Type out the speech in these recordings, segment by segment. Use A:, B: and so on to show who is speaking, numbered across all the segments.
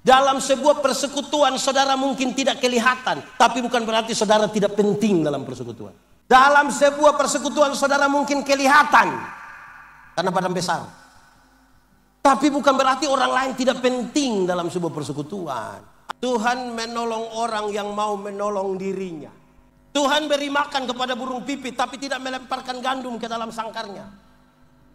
A: Dalam sebuah persekutuan saudara mungkin tidak kelihatan, tapi bukan berarti saudara tidak penting dalam persekutuan. Dalam sebuah persekutuan saudara mungkin kelihatan karena badan besar, tapi bukan berarti orang lain tidak penting dalam sebuah persekutuan. Tuhan menolong orang yang mau menolong dirinya. Tuhan beri makan kepada burung pipit, tapi tidak melemparkan gandum ke dalam sangkarnya.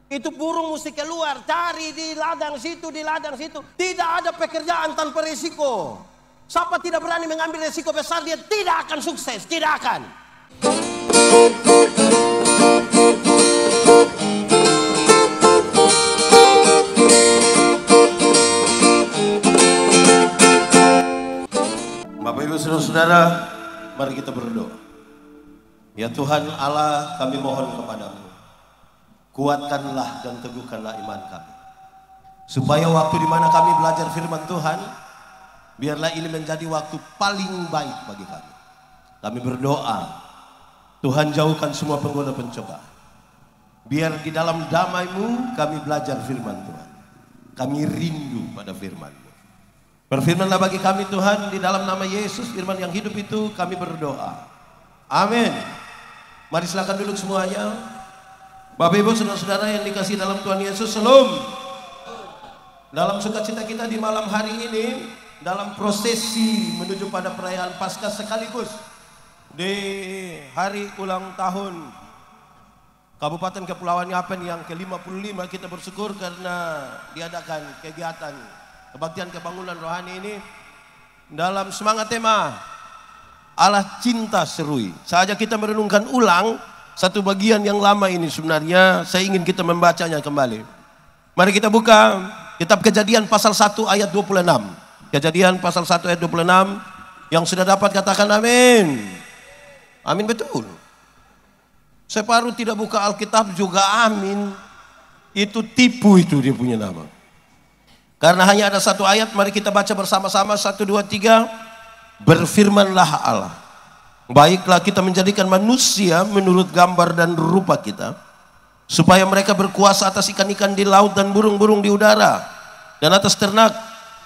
A: Itu burung mesti keluar, cari di ladang situ, di ladang situ. Tidak ada pekerjaan tanpa risiko. Siapa tidak berani mengambil risiko besar, dia tidak akan sukses, tidak akan. Bapak Ibu Saudara-saudara, mari kita berdoa. Ya Tuhan Allah, kami mohon kepadamu, kuatkanlah dan teguhkanlah iman kami, supaya waktu di mana kami belajar firman Tuhan, biarlah ini menjadi waktu paling baik bagi kami. Kami berdoa, Tuhan jauhkan semua penggoda pencobaan. Biar di dalam damai-Mu kami belajar firman Tuhan. Kami rindu pada firman-Mu. Berfirmanlah bagi kami Tuhan, di dalam nama Yesus, firman yang hidup itu kami berdoa. Amin. Mari silakan duduk semuanya. Bapak Ibu Saudara-saudara yang dikasihi dalam Tuhan Yesus, shalom. Dalam sukacita kita di malam hari ini, dalam prosesi menuju pada perayaan Paskah sekaligus di hari ulang tahun Kabupaten Kepulauan Yapen yang ke-55, kita bersyukur karena diadakan kegiatan kebaktian kebangunan rohani ini dalam semangat tema Allah cinta serui. Saja kita merenungkan ulang satu bagian yang lama ini, sebenarnya saya ingin kita membacanya kembali. Mari kita buka kitab Kejadian pasal 1 ayat 26. Kejadian pasal 1 ayat 26. Yang sudah dapat katakan amin. Amin, betul. Separuh tidak buka Alkitab juga amin. Itu tipu, itu dia punya nama. Karena hanya ada satu ayat, mari kita baca bersama-sama. 1, 2, 3. Berfirmanlah Allah, baiklah kita menjadikan manusia menurut gambar dan rupa kita, supaya mereka berkuasa atas ikan-ikan di laut dan burung-burung di udara, dan atas ternak,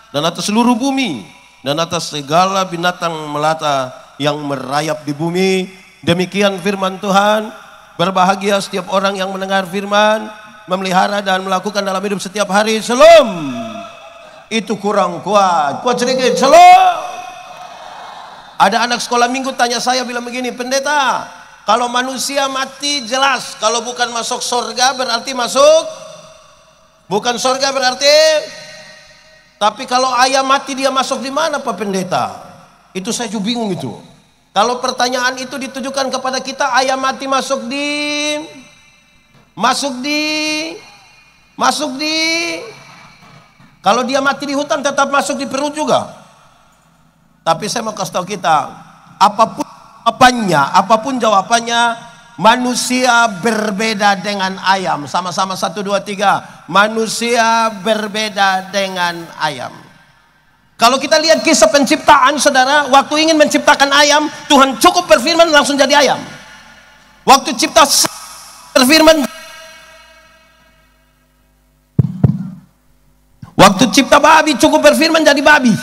A: dan atas seluruh bumi, dan atas segala binatang melata yang merayap di bumi. Demikian firman Tuhan. Berbahagia setiap orang yang mendengar firman, memelihara dan melakukan dalam hidup setiap hari. Shalom. Itu kurang kuat. Kuat sedikit. Shalom. Ada anak sekolah minggu tanya saya, bilang begini, pendeta, kalau manusia mati jelas, kalau bukan masuk surga berarti masuk, bukan surga berarti, tapi kalau ayam mati dia masuk di mana Pak Pendeta? Itu saya juga bingung itu. Kalau pertanyaan itu ditujukan kepada kita, ayam mati masuk di, kalau dia mati di hutan tetap masuk di perut juga. Tapi saya mau kasih tahu kita, apapun jawabannya, manusia berbeda dengan ayam. Sama-sama 1, 2, 3. Manusia berbeda dengan ayam. Kalau kita lihat kisah penciptaan, saudara, waktu ingin menciptakan ayam, Tuhan cukup berfirman langsung jadi ayam. Waktu cipta berfirman, waktu cipta babi cukup berfirman jadi babi.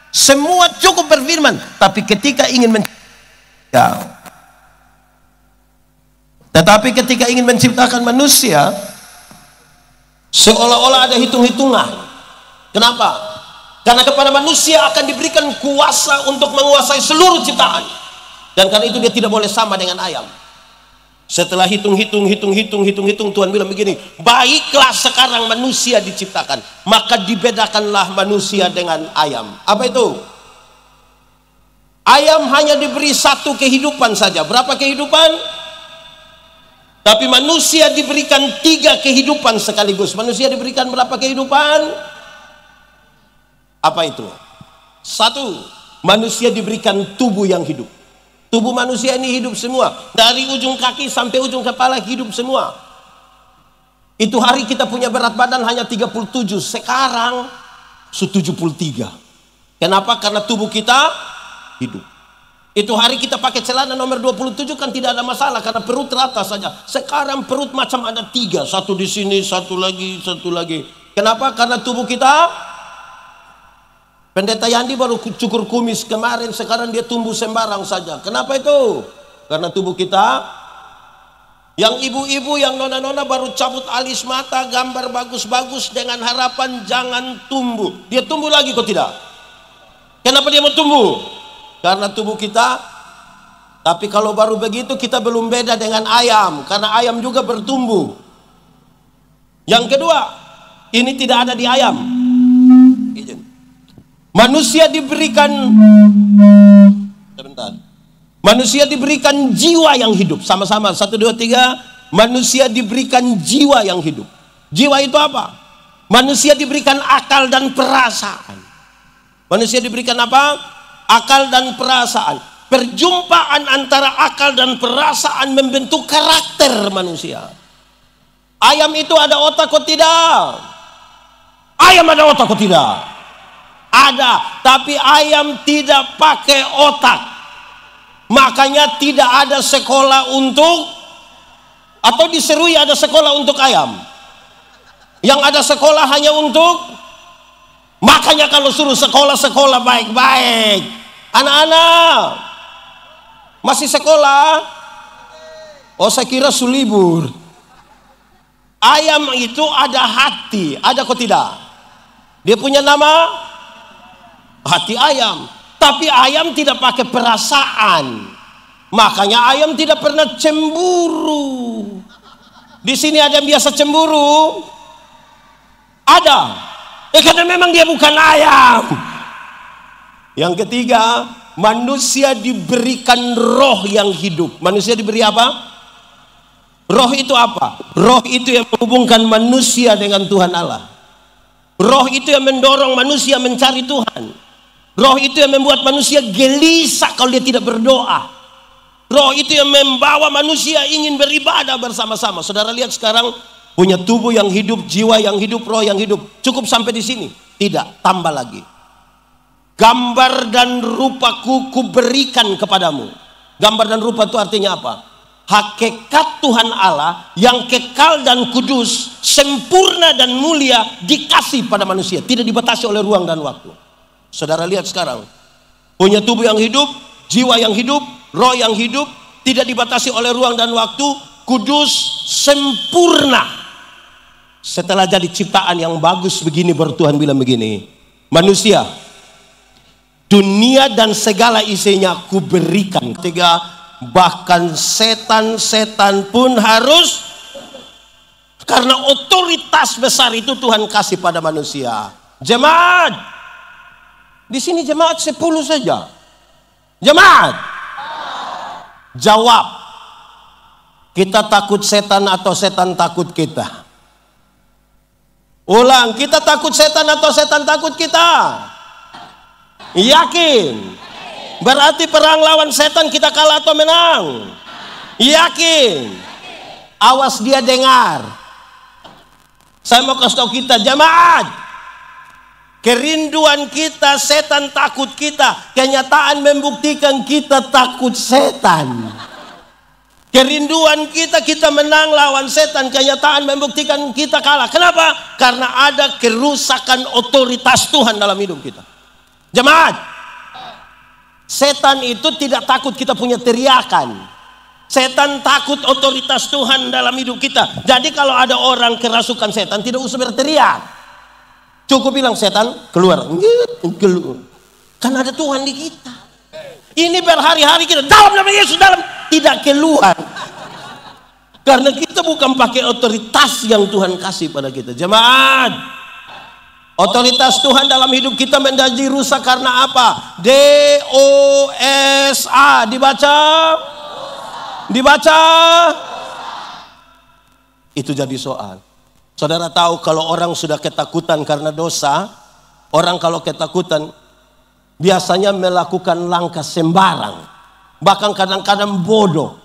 A: Semua cukup berfirman, tapi ketika ingin menciptakan manusia, seolah-olah ada hitung-hitungan. Kenapa? Karena kepada manusia akan diberikan kuasa untuk menguasai seluruh ciptaan, dan karena itu dia tidak boleh sama dengan ayam. Setelah hitung, Tuhan bilang begini, baiklah sekarang manusia diciptakan, maka dibedakanlah manusia dengan ayam. Apa itu? Ayam hanya diberi satu kehidupan saja. Berapa kehidupan? Tapi manusia diberikan 3 kehidupan sekaligus. Manusia diberikan berapa kehidupan? Apa itu? 1, manusia diberikan tubuh yang hidup. Tubuh manusia ini hidup semua. Dari ujung kaki sampai ujung kepala hidup semua. Itu hari kita punya berat badan hanya 37. Sekarang 73. Kenapa? Karena tubuh kita hidup. Itu hari kita pakai celana nomor 27 kan tidak ada masalah, karena perut rata saja. Sekarang perut macam ada 3. Satu di sini, satu lagi. Kenapa? Karena tubuh kita Pendeta Yandi baru cukur kumis kemarin, sekarang dia tumbuh sembarang saja. Kenapa itu? Karena tubuh kita, yang ibu-ibu, yang nona-nona baru cabut alis mata, gambar bagus-bagus dengan harapan jangan tumbuh. Dia tumbuh lagi kok tidak? Kenapa dia mau tumbuh? Karena tubuh kita. Tapi kalau baru begitu kita belum beda dengan ayam, karena ayam juga bertumbuh. Yang kedua, ini tidak ada di ayam. Manusia diberikan, sebentar. Manusia diberikan jiwa yang hidup. Sama-sama, 1, 2, 3. Manusia diberikan jiwa yang hidup. Jiwa itu apa? Manusia diberikan akal dan perasaan. Manusia diberikan apa? Akal dan perasaan. Perjumpaan antara akal dan perasaan membentuk karakter manusia. Ayam itu ada otak kok tidak? Ayam ada otak kok tidak? Ada, tapi ayam tidak pakai otak. Makanya tidak ada sekolah untuk, atau diserui ada sekolah untuk ayam. Yang ada sekolah hanya untuk, makanya kalau suruh sekolah-sekolah baik-baik. Anak-anak masih sekolah? Oh, saya kira sulibur. Ayam itu ada hati, ada kok tidak? Dia punya nama hati ayam, tapi ayam tidak pakai perasaan. Makanya ayam tidak pernah cemburu. Di sini ada yang biasa cemburu? Ada. Karena memang dia bukan ayam. Yang ketiga, manusia diberikan roh yang hidup. Manusia diberi apa? Roh itu apa? Roh itu yang menghubungkan manusia dengan Tuhan Allah. Roh itu yang mendorong manusia mencari Tuhan. Roh itu yang membuat manusia gelisah kalau dia tidak berdoa. Roh itu yang membawa manusia ingin beribadah bersama-sama. Saudara lihat sekarang, punya tubuh yang hidup, jiwa yang hidup, roh yang hidup. Cukup sampai di sini? Tidak, tambah lagi. Gambar dan rupaku kuberikan kepadamu. Gambar dan rupa itu artinya apa? Hakikat Tuhan Allah yang kekal dan kudus, sempurna dan mulia dikasih pada manusia, tidak dibatasi oleh ruang dan waktu. Saudara lihat sekarang, punya tubuh yang hidup, jiwa yang hidup, roh yang hidup, tidak dibatasi oleh ruang dan waktu, kudus, sempurna. Setelah jadi ciptaan yang bagus begini, baru Tuhan bilang begini, manusia, dunia dan segala isinya kuberikan. Ketiga, bahkan setan-setan pun harus, karena otoritas besar itu Tuhan kasih pada manusia. Jemaat, di sini jemaat 10 saja. Jemaat, jawab. Kita takut setan atau setan takut kita? Ulang, kita takut setan atau setan takut kita? Yakin? Berarti perang lawan setan kita kalah atau menang? Yakin? Awas dia dengar. Saya mau kasih tahu kita, jemaat. Kerinduan kita, setan takut kita. Kenyataan membuktikan kita takut setan. Kerinduan kita, kita menang lawan setan. Kenyataan membuktikan kita kalah. Kenapa? Karena ada kerusakan otoritas Tuhan dalam hidup kita. Jemaat, setan itu tidak takut kita punya teriakan. Setan takut otoritas Tuhan dalam hidup kita. Jadi kalau ada orang kerasukan setan, tidak usah berteriak. Cukup bilang, setan keluar. Kan ada Tuhan di kita. Ini berhari-hari kita dalam nama Yesus, dalam, tidak keluar. Karena kita bukan pakai otoritas yang Tuhan kasih pada kita. Jemaat, otoritas Tuhan dalam hidup kita menjadi rusak karena apa? D-O-S-A. Dibaca? Dibaca? Itu jadi soal. Saudara tahu kalau orang sudah ketakutan karena dosa, orang kalau ketakutan biasanya melakukan langkah sembarang, bahkan kadang-kadang bodoh.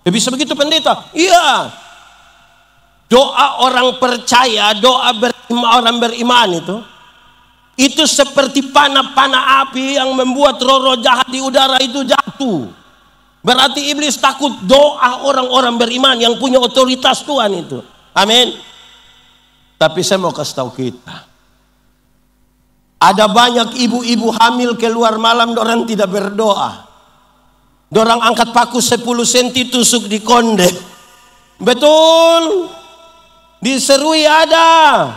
A: Bisa begitu pendeta? Iya. Doa orang percaya, doa orang beriman itu seperti panah-panah api yang membuat roh-roh jahat di udara itu jatuh. Berarti iblis takut doa orang-orang beriman yang punya otoritas Tuhan itu. Amin. Tapi saya mau kasih tahu kita, Ada banyak ibu-ibu hamil keluar malam, dorang tidak berdoa. Dorang angkat paku 10 cm tusuk di konde. Betul. Diserui ada.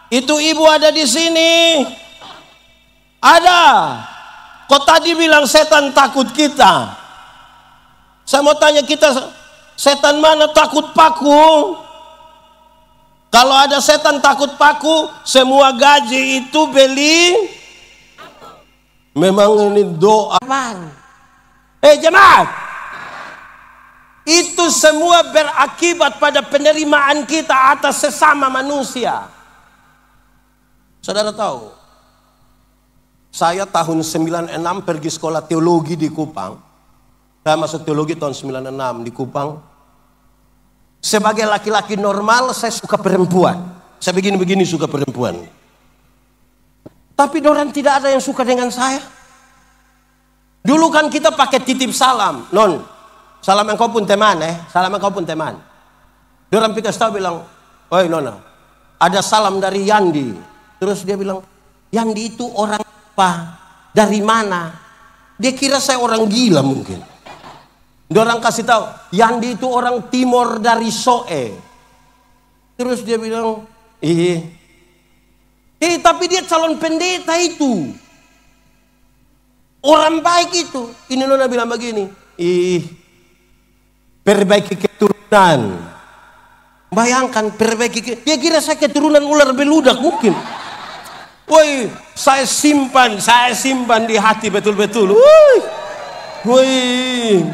A: Itu ibu ada di sini. Ada. Kok tadi bilang setan takut kita? Saya mau tanya kita, setan mana takut paku? Kalau ada setan takut paku, semua gaji itu beli. Memang ini doa. Jemaat, itu semua berakibat pada penerimaan kita atas sesama manusia. Saudara tahu, saya tahun 96 pergi sekolah teologi di Kupang. Saya masuk teologi tahun 96 di Kupang. Sebagai laki-laki normal, saya suka perempuan. Saya begini-begini suka perempuan. Tapi dorang tidak ada yang suka dengan saya. Dulu kan kita pakai titip salam. Non, salam engkau pun teman salam engkau pun teman. Dorang pikir tahu bilang, oi nona, ada salam dari Yandi. Terus dia bilang, Yandi itu orang apa? Dari mana? Dia kira saya orang gila mungkin. Dorang kasih tahu, Yandi itu orang timur dari Soe. Terus dia bilang, tapi dia calon pendeta itu. Orang baik itu. Ini nona bilang begini, perbaiki keturunan. Bayangkan perbaiki, dia kira saya keturunan ular beludak mungkin. Woi, saya simpan di hati betul-betul. Woi.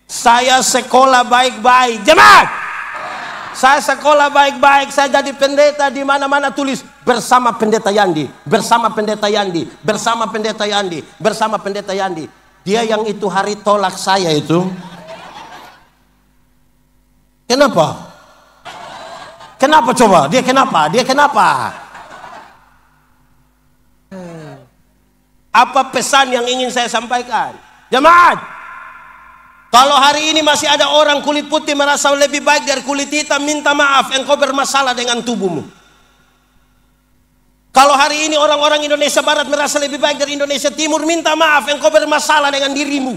A: Saya sekolah baik-baik, jemaat. Saya sekolah baik-baik, saya jadi pendeta di mana-mana tulis bersama pendeta Yandi, bersama pendeta Yandi, bersama pendeta Yandi, bersama pendeta Yandi. Dia yang itu hari tolak saya itu. Kenapa? Kenapa coba? Dia kenapa? Dia kenapa? Apa pesan yang ingin saya sampaikan? Jemaat, kalau hari ini masih ada orang kulit putih merasa lebih baik dari kulit hitam, minta maaf, engkau bermasalah dengan tubuhmu. Kalau hari ini orang-orang Indonesia Barat merasa lebih baik dari Indonesia Timur, minta maaf, engkau bermasalah dengan dirimu.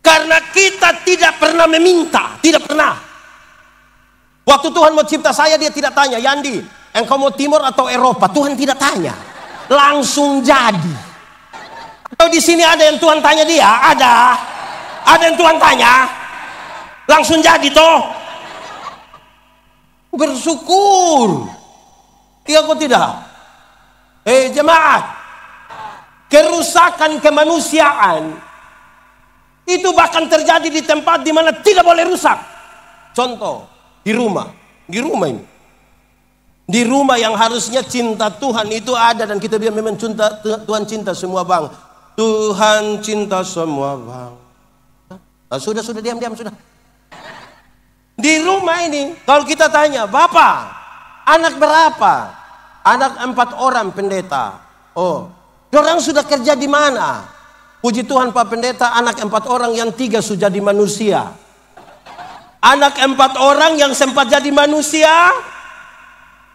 A: Karena kita tidak pernah meminta, tidak pernah. Waktu Tuhan mau cipta saya, dia tidak tanya, Yandi, engkau mau Timur atau Eropa? Tuhan tidak tanya, langsung jadi. Kalau di sini ada yang Tuhan tanya dia, ada yang Tuhan tanya, langsung jadi toh. Bersyukur. Iya kok tidak? Jemaat, kerusakan kemanusiaan itu bahkan terjadi di tempat di mana tidak boleh rusak. Contoh, di rumah ini. Di rumah yang harusnya cinta Tuhan itu ada, dan kita bilang memang Tuhan cinta semua bang. Tuhan cinta semua bang. Sudah diam sudah. Di rumah ini kalau kita tanya, Bapak, anak berapa? Anak 4 orang pendeta. Oh, dorang sudah kerja di mana? Puji Tuhan Pak Pendeta, anak 4 orang yang 3 sudah jadi manusia. Anak 4 orang yang sempat jadi manusia.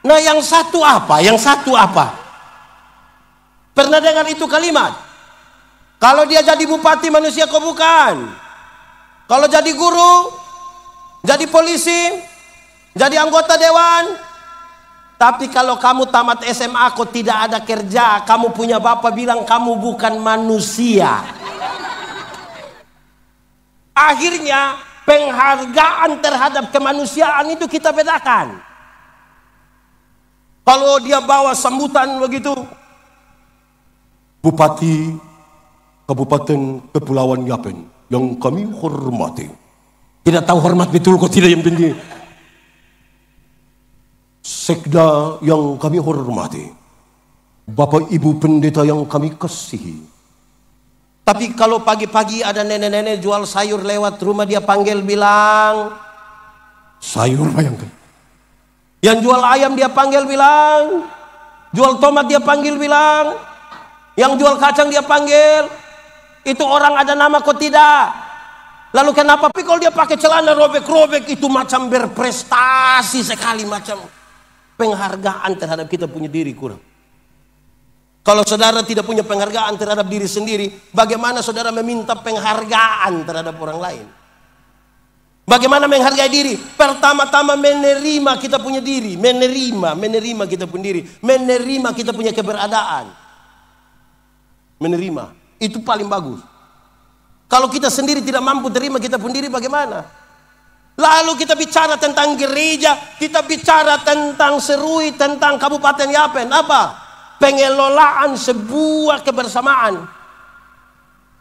A: Nah yang satu apa? Pernah dengar itu kalimat? Kalau dia jadi bupati manusia kok bukan. Kalau jadi guru, jadi polisi, jadi anggota dewan. Tapi kalau kamu tamat SMA kok tidak ada kerja, kamu punya bapak bilang kamu bukan manusia. Akhirnya penghargaan terhadap kemanusiaan itu kita bedakan. Kalau dia bawa sambutan begitu, Bupati Kabupaten Kepulauan Yapen yang kami hormati. Tidak tahu hormat betul kok tidak yang penting. Sekda yang kami hormati. Bapak Ibu pendeta yang kami kasihi. Tapi kalau pagi-pagi ada nenek-nenek jual sayur lewat rumah, dia panggil bilang, sayur bayangkan. Yang jual ayam dia panggil bilang, jual tomat dia panggil bilang, yang jual kacang dia panggil. Itu orang ada nama kok tidak? Lalu kenapa? Tapi kalau dia pakai celana robek-robek itu macam berprestasi sekali macam. penghargaan terhadap kita punya diri kurang. Kalau saudara tidak punya penghargaan terhadap diri sendiri, bagaimana saudara meminta penghargaan terhadap orang lain? Bagaimana menghargai diri? Pertama-tama menerima kita punya diri, menerima kita punya diri, menerima kita punya keberadaan. Menerima, itu paling bagus. Kalau kita sendiri tidak mampu terima kita punya diri, bagaimana? Lalu kita bicara tentang gereja, kita bicara tentang Serui, tentang Kabupaten Yapen. Apa? Pengelolaan sebuah kebersamaan.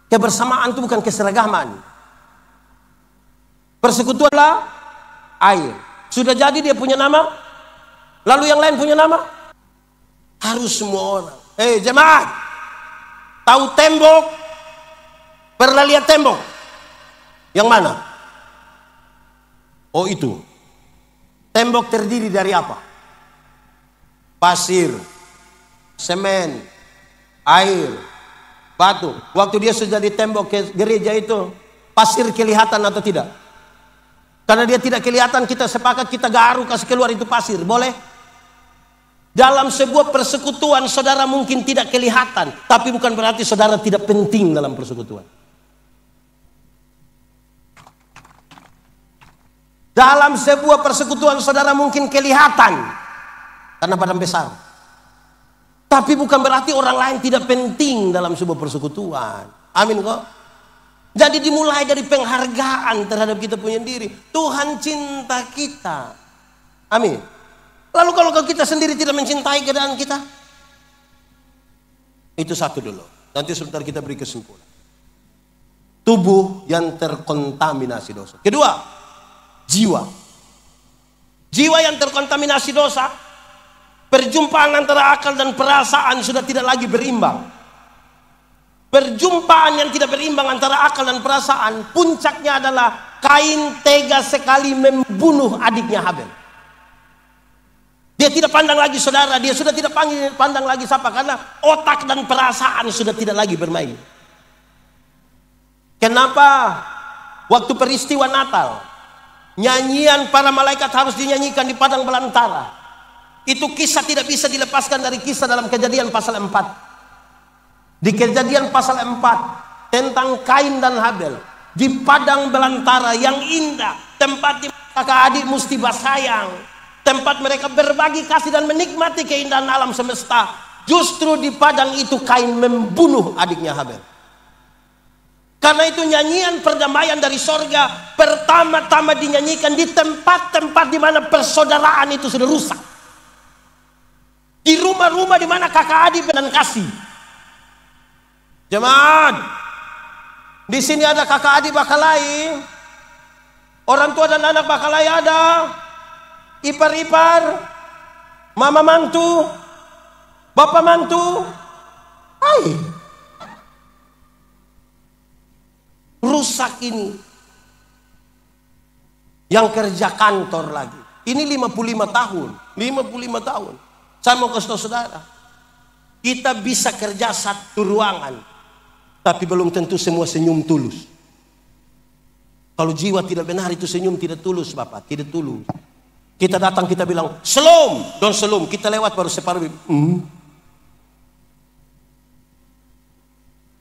A: Kebersamaan itu bukan keseragaman. Persekutuanlah air. Sudah jadi dia punya nama. Lalu yang lain punya nama. Harus semua orang. Jemaat, tahu tembok? Pernah lihat tembok? Yang mana? Oh itu. Tembok terdiri dari apa? Pasir, semen, air, batu. Waktu dia sudah di tembok ke gereja itu, pasir kelihatan atau tidak? Karena dia tidak kelihatan, kita sepakat kita garu kasih keluar itu pasir, boleh? Dalam sebuah persekutuan saudara mungkin tidak kelihatan, tapi bukan berarti saudara tidak penting dalam persekutuan. Dalam sebuah persekutuan saudara mungkin kelihatan karena badan besar, tapi bukan berarti orang lain tidak penting dalam sebuah persekutuan. Amin kok. Jadi dimulai dari penghargaan terhadap kita punya diri. Tuhan cinta kita. Amin. Lalu kalau kita sendiri tidak mencintai keadaan kita, itu satu dulu. Nanti sebentar kita beri kesimpulan. Tubuh yang terkontaminasi dosa. Kedua, jiwa. Jiwa yang terkontaminasi dosa, perjumpaan antara akal dan perasaan sudah tidak lagi berimbang. Perjumpaan yang tidak berimbang antara akal dan perasaan, puncaknya adalah Kain tega sekali membunuh adiknya Habel. Dia tidak pandang lagi saudara, dia sudah tidak pandang lagi siapa, karena otak dan perasaan sudah tidak lagi bermain. Kenapa? Waktu peristiwa Natal, nyanyian para malaikat harus dinyanyikan di padang belantara. Itu kisah tidak bisa dilepaskan dari kisah dalam Kejadian pasal 4. Di Kejadian pasal 4 tentang Kain dan Habel di padang belantara yang indah, tempat di kakak adik mesti bersayang, tempat mereka berbagi kasih dan menikmati keindahan alam semesta. Justru di padang itu Kain membunuh adiknya Habel. Karena itu nyanyian perdamaian dari sorga pertama-tama dinyanyikan di tempat-tempat di mana persaudaraan itu sudah rusak. Di rumah-rumah di mana kakak adik dan kasih. Jemaat, di sini ada kakak adik Bakalai, orang tua dan anak Bakalai ada, ipar-ipar, mama mantu, bapak mantu. Hai, rusak ini. Yang kerja kantor lagi. Ini 55 tahun, 55 tahun. Saya mau kasih tahu saudara, kita bisa kerja satu ruangan, tapi belum tentu semua senyum tulus. Kalau jiwa tidak benar itu senyum tidak tulus, Bapak, tidak tulus. Kita datang kita bilang selum, don selum, kita lewat baru separuh.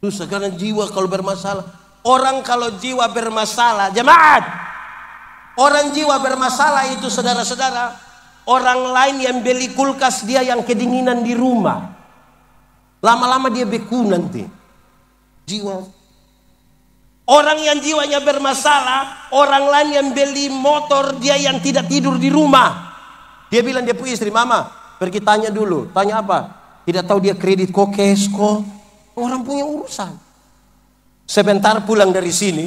A: Susah karena jiwa kalau bermasalah. Orang kalau jiwa bermasalah, jemaat, orang jiwa bermasalah itu saudara-saudara, orang lain yang beli kulkas dia yang kedinginan di rumah, lama-lama dia beku nanti. Jiwa. Orang yang jiwanya bermasalah, orang lain yang beli motor, dia yang tidak tidur di rumah. Dia bilang dia punya istri, mama pergi tanya dulu. Tanya apa? Tidak tahu dia kredit kok, cash kok. Orang punya urusan. Sebentar pulang dari sini,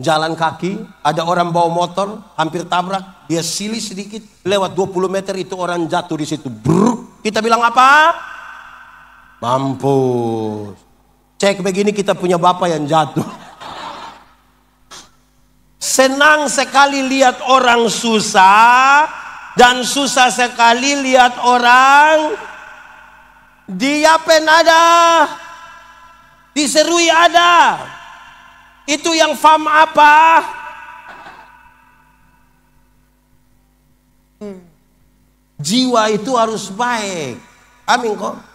A: jalan kaki, ada orang bawa motor, hampir tabrak, dia silih sedikit, lewat 20 meter itu orang jatuh di situ. Brrr. Kita bilang apa? Mampus. Cek begini kita punya bapak yang jatuh. Senang sekali lihat orang susah, dan susah sekali lihat orang di Yapen ada, di Serui ada. Itu yang fam apa? Jiwa itu harus baik. Amin kok.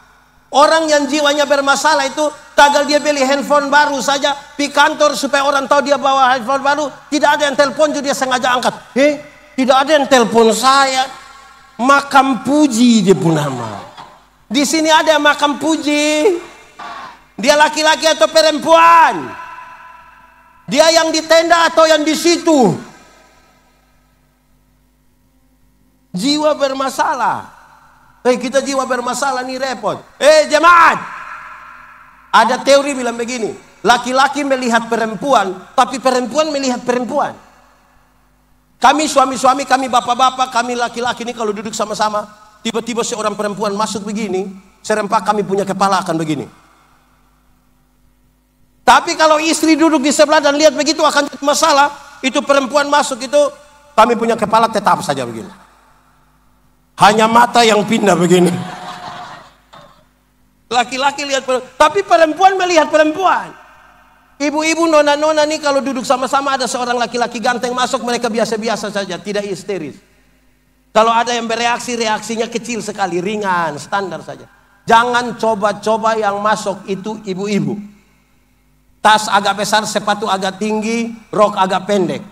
A: Orang yang jiwanya bermasalah itu, tagal dia beli handphone baru saja di kantor supaya orang tahu dia bawa handphone baru, tidak ada yang telepon juga dia sengaja angkat. Tidak ada yang telepon saya. Makam Puji dia pun nama. Di sini ada yang makam Puji. Dia laki-laki atau perempuan? Dia yang di tenda atau yang di situ? Jiwa bermasalah. Kita jiwa bermasalah nih repot. Jemaat, ada teori bilang begini, laki-laki melihat perempuan, tapi perempuan melihat perempuan. Kami suami-suami, kami bapak-bapak, kami laki-laki ini kalau duduk sama-sama, tiba-tiba seorang perempuan masuk begini, serempak kami punya kepala akan begini. Tapi kalau istri duduk di sebelah dan lihat begitu akan jadi masalah. Itu perempuan masuk itu, kami punya kepala tetap saja begini. Hanya mata yang pindah begini. Laki-laki lihat perempuan, tapi perempuan melihat perempuan. Ibu-ibu, nona-nona nih kalau duduk sama-sama ada seorang laki-laki ganteng masuk, mereka biasa-biasa saja, tidak histeris. Kalau ada yang bereaksi, reaksinya kecil sekali, ringan, standar saja. Jangan coba-coba yang masuk itu ibu-ibu. Tas agak besar, sepatu agak tinggi, rok agak pendek.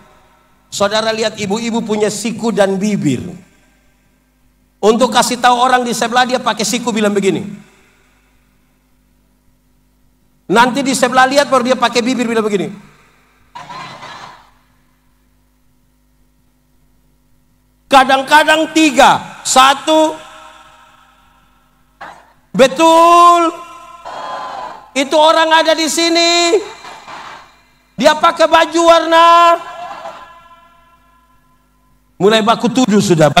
A: Saudara lihat ibu-ibu punya siku dan bibir. Untuk kasih tahu orang di sebelah dia pakai siku bilang begini. Nanti di sebelah lihat baru dia pakai bibir bilang begini. Kadang-kadang 3, 1. Betul. Itu orang ada di sini. Dia pakai baju warna. Mulai baku tuduh sudah.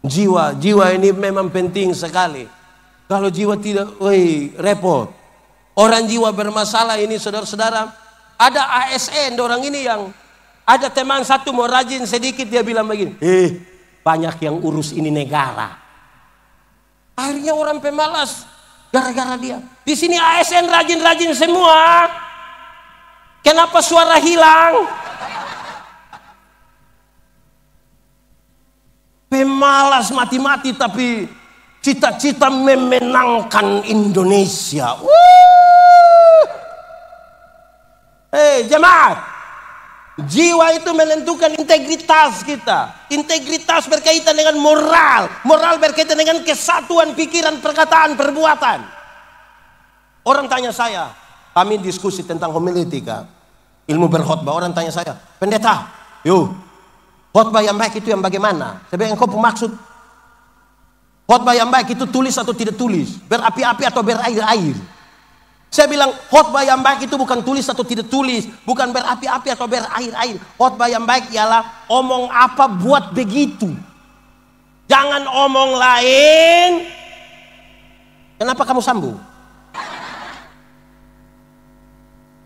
A: Jiwa ini memang penting sekali. Kalau jiwa tidak, repot. Orang jiwa bermasalah ini saudara-saudara. Ada ASN orang ini yang ada teman satu mau rajin sedikit dia bilang begini. Banyak yang urus ini negara. Akhirnya orang pemalas gara-gara dia. Di sini ASN rajin-rajin semua. Kenapa suara hilang? Pemalas mati-mati tapi cita-cita memenangkan Indonesia. Jemaat, jiwa itu menentukan integritas kita. Integritas berkaitan dengan moral. Moral berkaitan dengan kesatuan pikiran, perkataan, perbuatan. Orang tanya saya, kami diskusi tentang homiletika, ilmu berkhotbah. Orang tanya saya, pendeta, khotbah yang baik itu yang bagaimana? Saya bilang, engkau maksud khotbah yang baik itu tulis atau tidak tulis? Berapi-api atau berair-air? Saya bilang, khotbah yang baik itu bukan tulis atau tidak tulis, bukan berapi-api atau berair-air. Khotbah yang baik ialah omong apa buat begitu. Jangan omong lain. Kenapa kamu sambung?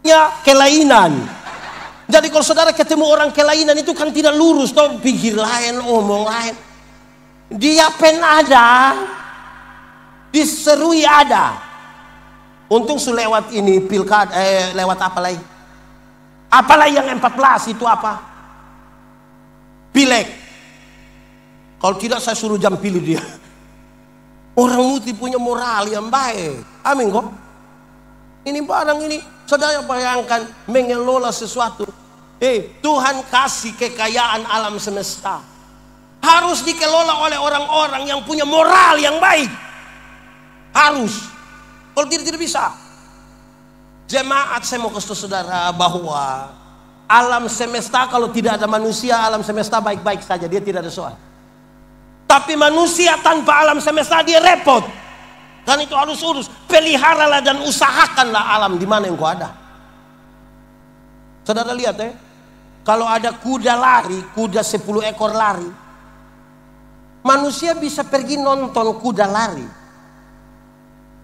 A: Ya, kelainan. Jadi kalau saudara ketemu orang kelainan itu kan tidak lurus, toh pikir lain, omong lain. Dia ada, diserui ada. Untung lewat ini pilkada, lewat apa lagi? Apalah yang 14 itu apa? Pileg. Kalau tidak saya suruh jam pilih dia. Orang mesti punya moral yang baik. Amin kok. Ini barang ini, saudara bayangkan mengelola sesuatu. Tuhan kasih kekayaan alam semesta. Harus dikelola oleh orang-orang yang punya moral yang baik. Harus. Kalau tidak bisa. Jemaat, saya mau kasih saudara bahwa alam semesta kalau tidak ada manusia, alam semesta baik-baik saja, dia tidak ada soal. Tapi manusia tanpa alam semesta dia repot. Dan itu harus urus. Peliharalah dan usahakanlah alam di mana engkau ada. Saudara lihat kalau ada kuda lari, kuda 10 ekor lari, manusia bisa pergi nonton kuda lari.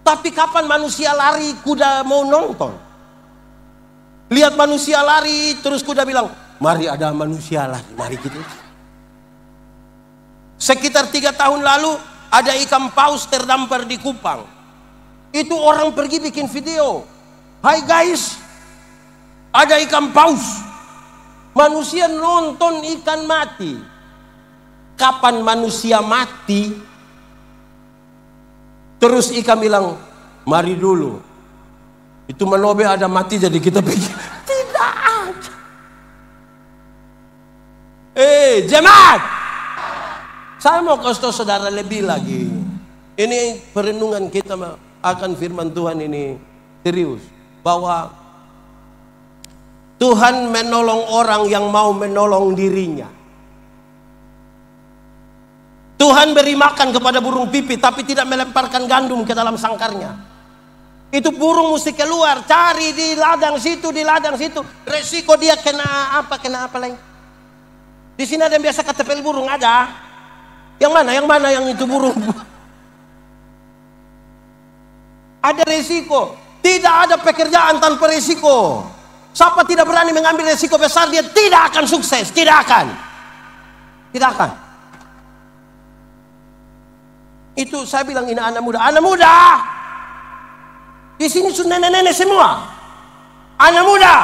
A: Tapi kapan manusia lari, kuda mau nonton? Lihat manusia lari, terus kuda bilang, mari ada manusia lari, mari kita. Sekitar 3 tahun lalu, ada ikan paus terdampar di Kupang. Itu orang pergi bikin video. Hai guys, ada ikan paus. Manusia nonton ikan mati.
B: kapan manusia mati, terus ikan bilang, mari dulu. Itu melobe ada mati, jadi kita pikir tidak ada. Jemaat, saya mau kasih tahu saudara lebih lagi. Ini perenungan kita akan firman Tuhan ini serius, bahwa Tuhan menolong orang yang mau menolong dirinya. Tuhan beri makan kepada burung pipit, tapi tidak melemparkan gandum ke dalam sangkarnya. Itu burung mesti keluar, cari di ladang situ, di ladang situ. Resiko dia kena apa lagi. Di sini ada yang biasa ketepel burung, ada. Yang mana yang itu burung? Ada resiko. Tidak ada pekerjaan tanpa resiko. Siapa tidak berani mengambil resiko besar, dia tidak akan sukses. Tidak akan. Itu saya bilang, ini anak muda. Di sini sudah nenek-nenek semua. Anak muda.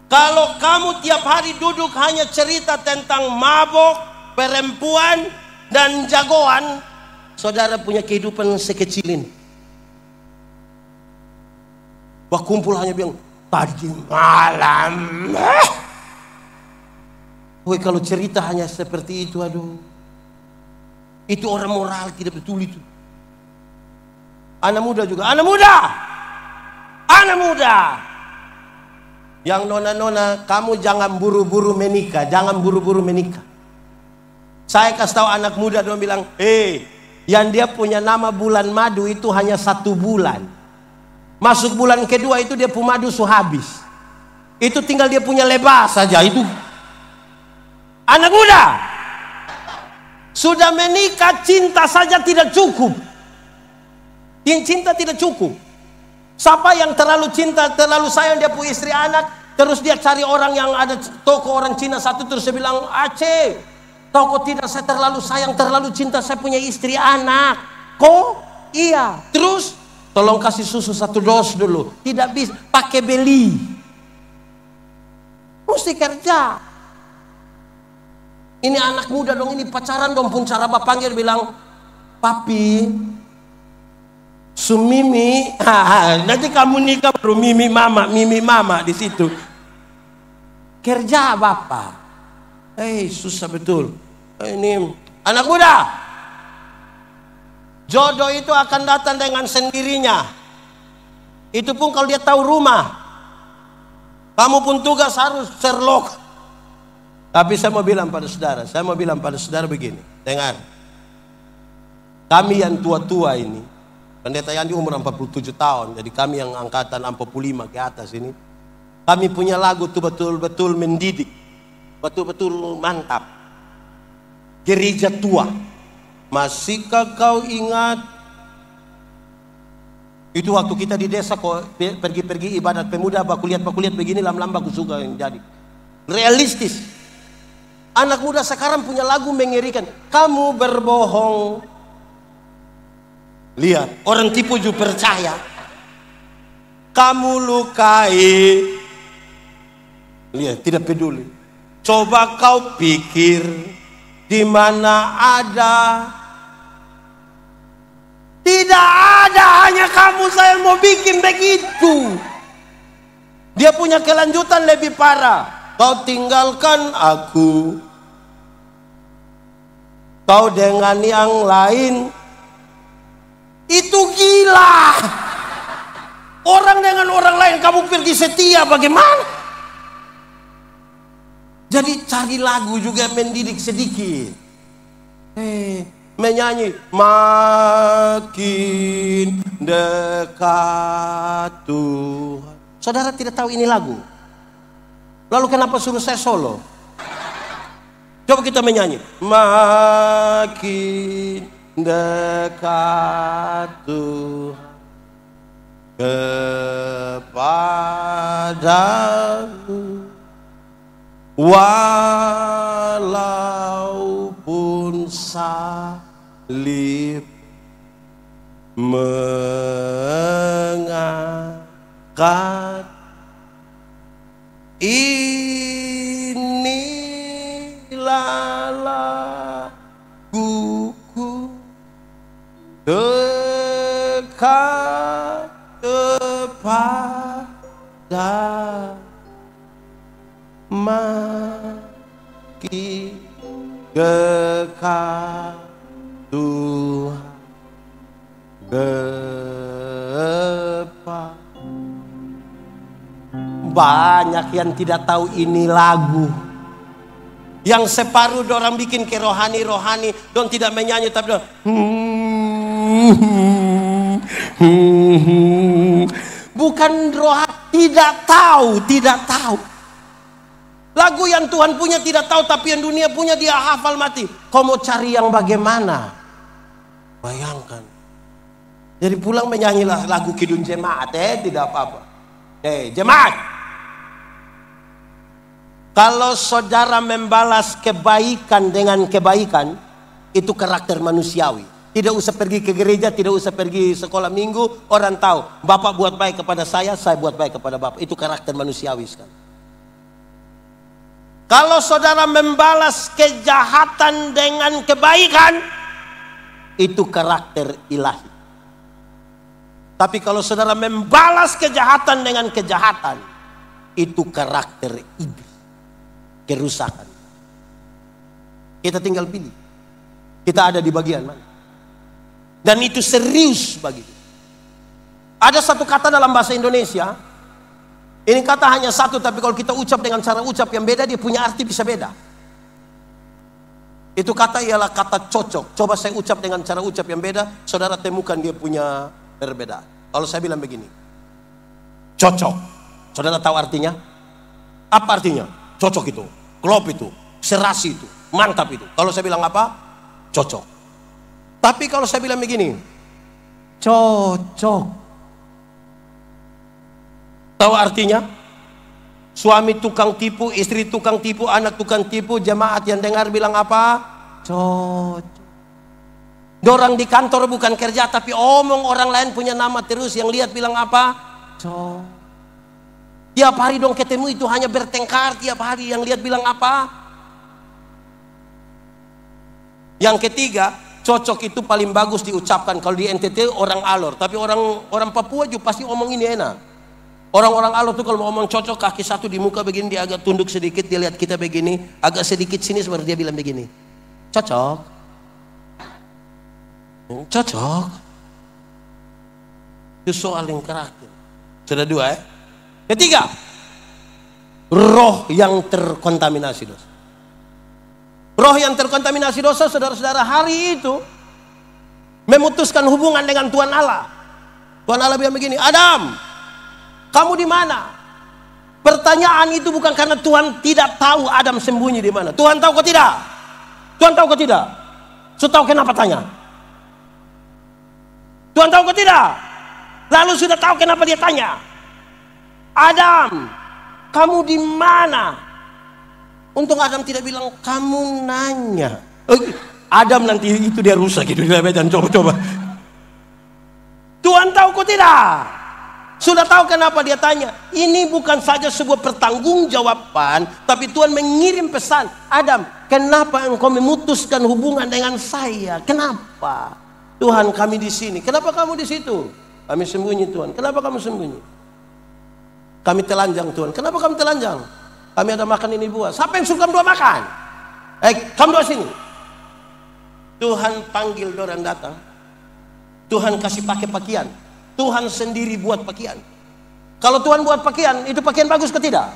B: Kalau kamu tiap hari duduk hanya cerita tentang mabok, perempuan, dan jagoan, saudara punya kehidupan sekecil ini. Wah, kumpul hanya bilang, tadi malam. Woi, kalau cerita hanya seperti itu, aduh. Itu orang moral tidak betul itu. Anak muda juga, anak muda. Yang nona-nona, kamu jangan buru-buru menikah, Saya kasih tahu anak muda, dia bilang, yang dia punya nama bulan madu itu hanya 1 bulan. Masuk bulan kedua itu dia punya madu habis. Itu tinggal dia punya lebah saja itu. Anak muda, sudah menikah, cinta saja tidak cukup. Cinta tidak cukup. Siapa yang terlalu cinta, terlalu sayang, dia punya istri anak, terus dia cari orang yang ada toko orang Cina satu, terus dia bilang, Aceh, toko tidak, saya terlalu sayang, terlalu cinta, saya punya istri anak. Kok? Iya. Terus tolong kasih susu 1 dos dulu. Tidak bisa, pakai beli. Mesti kerja. Ini anak muda dong, ini pacaran dong, pun cara bapak panggil bilang, papi, Sumimi, nanti kamu nikah baru mimi mama di situ. Kerja bapak. Susah betul. Ini anak muda. Jodoh itu akan datang dengan sendirinya. Itu pun kalau dia tahu rumah. Kamu pun tugas harus Sherlock. Tapi saya mau bilang pada saudara begini. Dengar. Kami yang tua-tua ini, Pendeta Yandi umur 47 tahun, jadi kami yang angkatan 45 ke atas ini, kami punya lagu tuh betul-betul mendidik, betul-betul mantap. Gereja tua, masihkah kau ingat? Itu waktu kita di desa kok pergi-pergi ibadat pemuda, aku lihat begini, lam-lam aku suka yang jadi realistis. Anak muda sekarang punya lagu mengerikan. Kamu berbohong. Lihat, orang tipu juga percaya. Kamu lukai. Lihat, tidak peduli. Coba kau pikir di mana ada. Tidak ada, hanya kamu saya mau bikin begitu. Dia punya kelanjutan lebih parah. Kau tinggalkan aku, kau dengan yang lain. Itu gila. Orang dengan orang lain kamu pergi setia, bagaimana? Jadi cari lagu juga mendidik sedikit. Menyanyi makin dekat Tuhan. Saudara tidak tahu ini lagu. Lalu kenapa suruh saya solo? Coba kita menyanyi. Makin dekat Tuhan kepadamu, walaupun salib mengangkat. Inilah laguku dekat kepada maki dekat Tuhan depan. Banyak yang tidak tahu ini lagu. Yang separuh orang bikin ke rohani-rohani, don tidak menyanyi tapi bukan rohani, tidak tahu. Lagu yang Tuhan punya tidak tahu, tapi yang dunia punya dia hafal mati. Kau mau cari yang bagaimana? Bayangkan. Jadi pulang menyanyilah lagu Kidung Jemaat, tidak apa-apa. Jemaat. Kalau saudara membalas kebaikan dengan kebaikan, itu karakter manusiawi. Tidak usah pergi ke gereja, tidak usah pergi sekolah minggu, orang tahu. Bapak buat baik kepada saya buat baik kepada Bapak. Itu karakter manusiawi sekali. Kalau saudara membalas kejahatan dengan kebaikan, itu karakter ilahi. Tapi kalau saudara membalas kejahatan dengan kejahatan, itu karakter iblis. Kerusakan. Kita tinggal pilih. Kita ada di bagian mana. Dan itu serius bagi kita. Ada satu kata dalam bahasa Indonesia. Ini kata hanya satu, tapi kalau kita ucap dengan cara ucap yang beda, dia punya arti bisa beda. Itu kata ialah kata cocok. Coba saya ucap dengan cara ucap yang beda, saudara temukan dia punya perbedaan. Kalau saya bilang begini, cocok. Saudara tahu artinya? Apa artinya? Cocok itu, klop itu, serasi itu, mantap itu. Kalau saya bilang apa? Cocok. Tapi kalau saya bilang begini, cocok. Tahu artinya? Suami tukang tipu, istri tukang tipu, anak tukang tipu, jemaat yang dengar bilang apa? Cocok. Dorang di kantor bukan kerja tapi omong orang lain punya nama terus, yang lihat bilang apa? Cocok. Tiap hari dong ketemu itu hanya bertengkar tiap hari, yang lihat bilang apa? Yang ketiga, cocok itu paling bagus diucapkan kalau di NTT orang Alor, tapi orang Papua juga pasti omong ini enak. Orang-orang Alor tuh kalau mau omong cocok, kaki satu di muka begini, dia agak tunduk sedikit, dia lihat kita begini, agak sedikit sini seperti dia bilang begini. Cocok. Cocok. Itu soal yang karakter. Sudah dua ya? Ketiga, roh yang terkontaminasi dosa. Roh yang terkontaminasi dosa, saudara-saudara, hari itu memutuskan hubungan dengan Tuhan Allah. Tuhan Allah bilang begini, Adam, kamu di mana? Pertanyaan itu bukan karena Tuhan tidak tahu Adam sembunyi di mana. Tuhan tahu kau tidak? Tuhan tahu kau tidak? Sudah tahu kenapa tanya? Tuhan tahu kau tidak? Lalu sudah tahu kenapa dia tanya? Adam, kamu di mana? Untung Adam tidak bilang kamu nanya. Adam nanti itu dia rusak gitu, dan coba. Tuhan tahu kau tidak? Sudah tahu kenapa dia tanya? Ini bukan saja sebuah pertanggungjawaban, tapi Tuhan mengirim pesan. Adam, kenapa engkau memutuskan hubungan dengan saya? Kenapa? Tuhan, kami di sini. Kenapa kamu di situ? Kami sembunyi, Tuhan. Kenapa kamu sembunyi? Kami telanjang, Tuhan. Kenapa kami telanjang? Kami ada makan ini buah. Siapa yang suka dua makan? Kamu dua sini. Tuhan panggil orang datang. Tuhan kasih pakai pakaian. Tuhan sendiri buat pakaian. Kalau Tuhan buat pakaian, itu pakaian bagus ke tidak?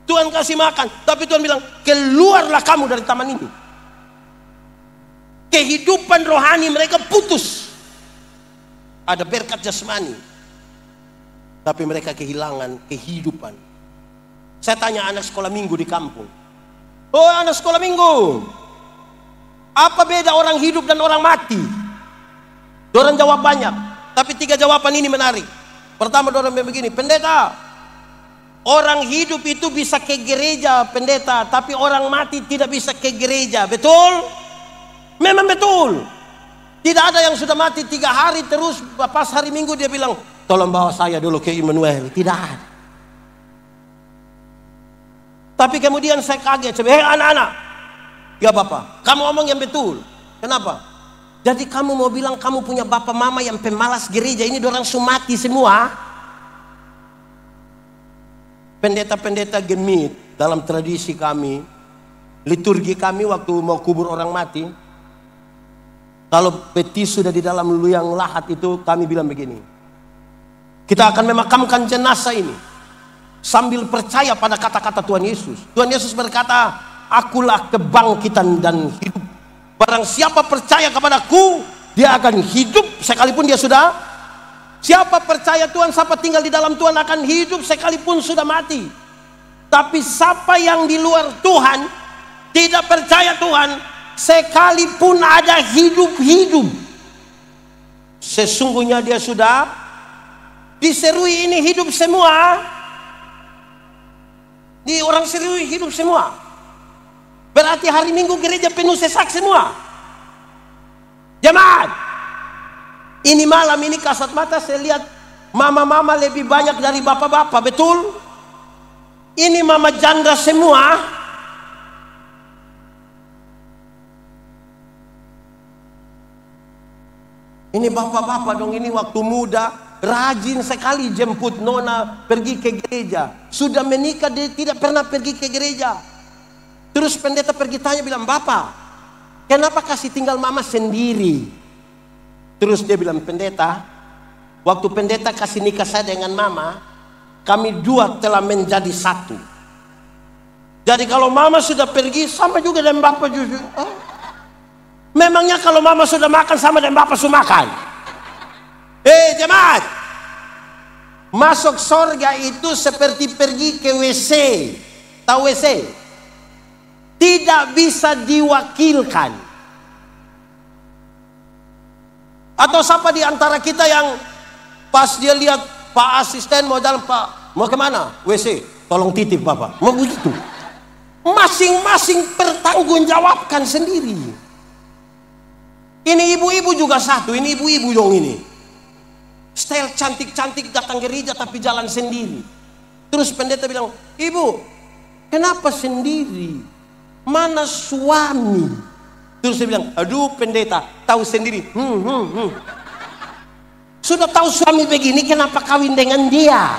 B: Tuhan kasih makan, tapi Tuhan bilang, keluarlah kamu dari taman ini. Kehidupan rohani mereka putus. Ada berkat jasmani, tapi mereka kehilangan kehidupan. Saya tanya anak sekolah minggu di kampung. Oh, anak sekolah minggu, apa beda orang hidup dan orang mati? Orang jawab banyak, tapi 3 jawaban ini menarik. Pertama, orang begini, pendeta, orang hidup itu bisa ke gereja, pendeta, tapi orang mati tidak bisa ke gereja. Betul? Memang betul. Tidak ada yang sudah mati 3 hari terus, pas hari Minggu dia bilang, tolong bawa saya dulu ke Immanuel. Tidak ada. Tapi kemudian saya kaget. Hei anak-anak. Ya Bapak, kamu ngomong yang betul. Kenapa? Jadi kamu mau bilang kamu punya bapak mama yang pemalas gereja, ini dorang sumati semua? Pendeta-pendeta gemit dalam tradisi kami, liturgi kami waktu mau kubur orang mati, kalau peti sudah di dalam liang lahat itu, kami bilang begini, kita akan memakamkan jenazah ini sambil percaya pada kata-kata Tuhan Yesus. Tuhan Yesus berkata, akulah kebangkitan dan hidup. Barang siapa percaya kepadaku, dia akan hidup sekalipun dia sudah. Siapa percaya Tuhan, siapa tinggal di dalam Tuhan akan hidup sekalipun sudah mati. Tapi siapa yang di luar Tuhan, tidak percaya Tuhan, sekalipun ada hidup-hidup, sesungguhnya dia sudah diserui ini hidup semua. Di orang serui hidup semua. Berarti hari Minggu gereja penuh sesak semua. Jemaat, ini malam ini kasat mata saya lihat mama-mama lebih banyak dari bapak-bapak, betul? Ini mama janda semua. Ini bapak-bapak dong, ini waktu muda rajin sekali jemput nona pergi ke gereja. Sudah menikah dia tidak pernah pergi ke gereja. Terus pendeta pergi tanya bilang, Bapak, kenapa kasih tinggal mama sendiri? Terus dia bilang, pendeta, waktu pendeta kasih nikah saya dengan mama, kami dua telah menjadi satu. Jadi kalau mama sudah pergi, sama juga dengan bapak juga. Memangnya kalau mama sudah makan sama dengan bapak sudah makan? Jemaat, masuk sorga itu seperti pergi ke WC. Tahu WC? Tidak bisa diwakilkan. Atau siapa di antara kita yang pas dia lihat Pak asisten mau dalam, Pak mau kemana? WC, tolong titip Bapak. Mau begitu. Masing-masing pertanggungjawabkan sendiri. Ini ibu-ibu juga satu, ini ibu-ibu dong ini. Style cantik-cantik datang gereja tapi jalan sendiri. Terus pendeta bilang, Ibu, kenapa sendiri? Mana suami? Terus dia bilang, aduh pendeta, tahu sendiri. Sudah tahu suami begini, kenapa kawin dengan dia?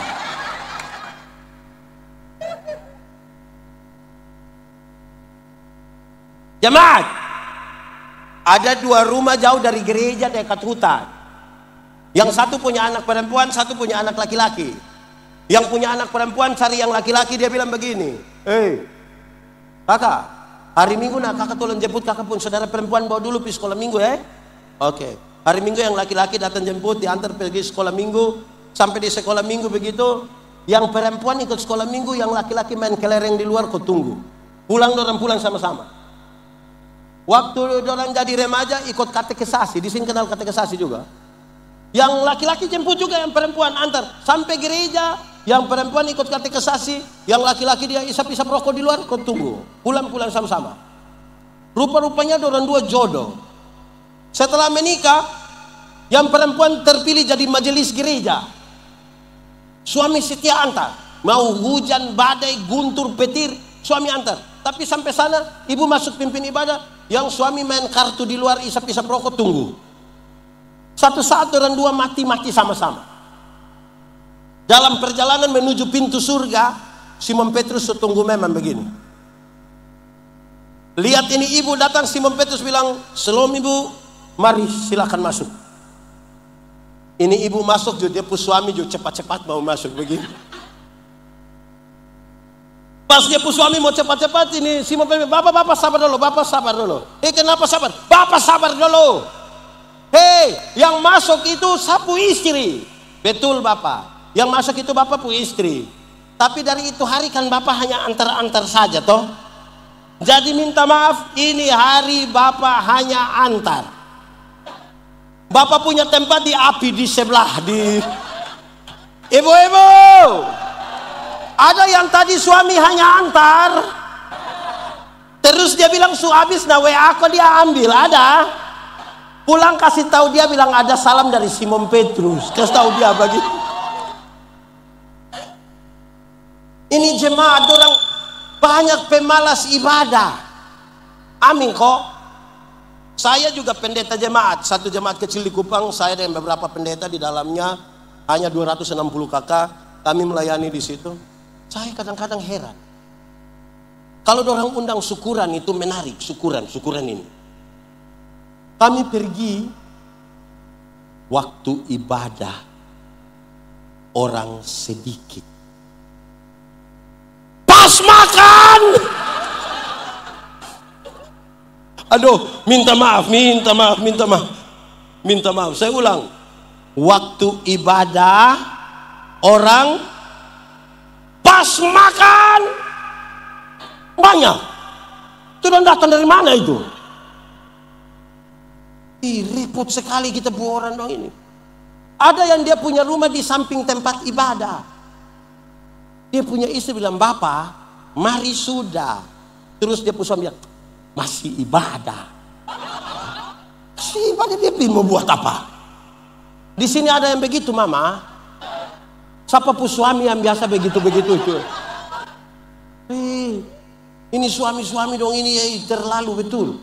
B: Jemaat, ada dua rumah jauh dari gereja dekat hutan. Yang satu punya anak perempuan, satu punya anak laki-laki. Yang punya anak perempuan cari yang laki-laki, dia bilang begini, kakak, hari Minggu nak kakak tolong jemput kakak pun saudara perempuan bawa dulu pergi sekolah Minggu ya. Oke. Hari Minggu yang laki-laki datang jemput, diantar pergi sekolah Minggu. Sampai di sekolah Minggu begitu, yang perempuan ikut sekolah Minggu, yang laki-laki main kelereng di luar, kau tunggu. Pulang dorang pulang sama-sama. Waktu dorang jadi remaja ikut katekisasi, di sini kenal katekisasi juga. Yang laki-laki jemput juga yang perempuan antar sampai gereja. Yang perempuan ikut katekisasi, yang laki-laki dia isap-isap rokok di luar, kau tunggu. Pulang-pulang sama-sama. Rupa-rupanya dorang dua jodoh. Setelah menikah, yang perempuan terpilih jadi majelis gereja. Suami setia antar. Mau hujan, badai, guntur, petir, suami antar. Tapi sampai sana, ibu masuk pimpin ibadah, yang suami main kartu di luar, isap-isap rokok, tunggu. Satu saat orang dua mati-mati sama-sama. Dalam perjalanan menuju pintu surga, Simon Petrus tunggu memang begini. Lihat ini ibu datang, Simon Petrus bilang, "Shalom ibu, mari silakan masuk." Ini ibu masuk, dia pun suami juga cepat-cepat mau masuk begini. Pas dia pun suami mau cepat-cepat, ini Simon Petrus, "Bapak sabar dulu, Bapak sabar dulu." Kenapa sabar? "Bapak sabar dulu." Yang masuk itu sapu istri. Betul Bapak. Yang masuk itu Bapak pu istri. Tapi dari itu hari kan Bapak hanya antar-antar saja toh. Jadi minta maaf, ini hari Bapak hanya antar. Bapak punya tempat di api di sebelah di. Ibu-ibu, ada yang tadi suami hanya antar. Terus dia bilang su habis nah WA aku dia ambil, ada. Pulang kasih tahu dia bilang ada salam dari Simon Petrus. Kasih tahu dia begitu. Ini jemaat orang Banyak pemalas ibadah. Amin kok. Saya juga pendeta jemaat. Satu jemaat kecil di Kupang. Saya dan beberapa pendeta di dalamnya. Hanya 260 kakak. Kami melayani di situ. Saya kadang-kadang heran. Kalau orang undang syukuran itu menarik. Syukuran ini. Kami pergi. Waktu ibadah. Orang sedikit. Pas makan. Aduh, minta maaf. Saya ulang. Waktu ibadah orang pas makan banyak. Itu datang dari mana itu? Repot sekali kita buat orang dong ini. Ada yang dia punya rumah di samping tempat ibadah. Dia punya istri bilang, "Bapak, mari sudah." Terus dia suami bilang, "Masih ibadah." Si ibadah dia mau buat apa? Di sini ada yang begitu, Mama. Siapa pun suami yang biasa begitu-begitu itu. Ini suami-suami dong ini terlalu betul.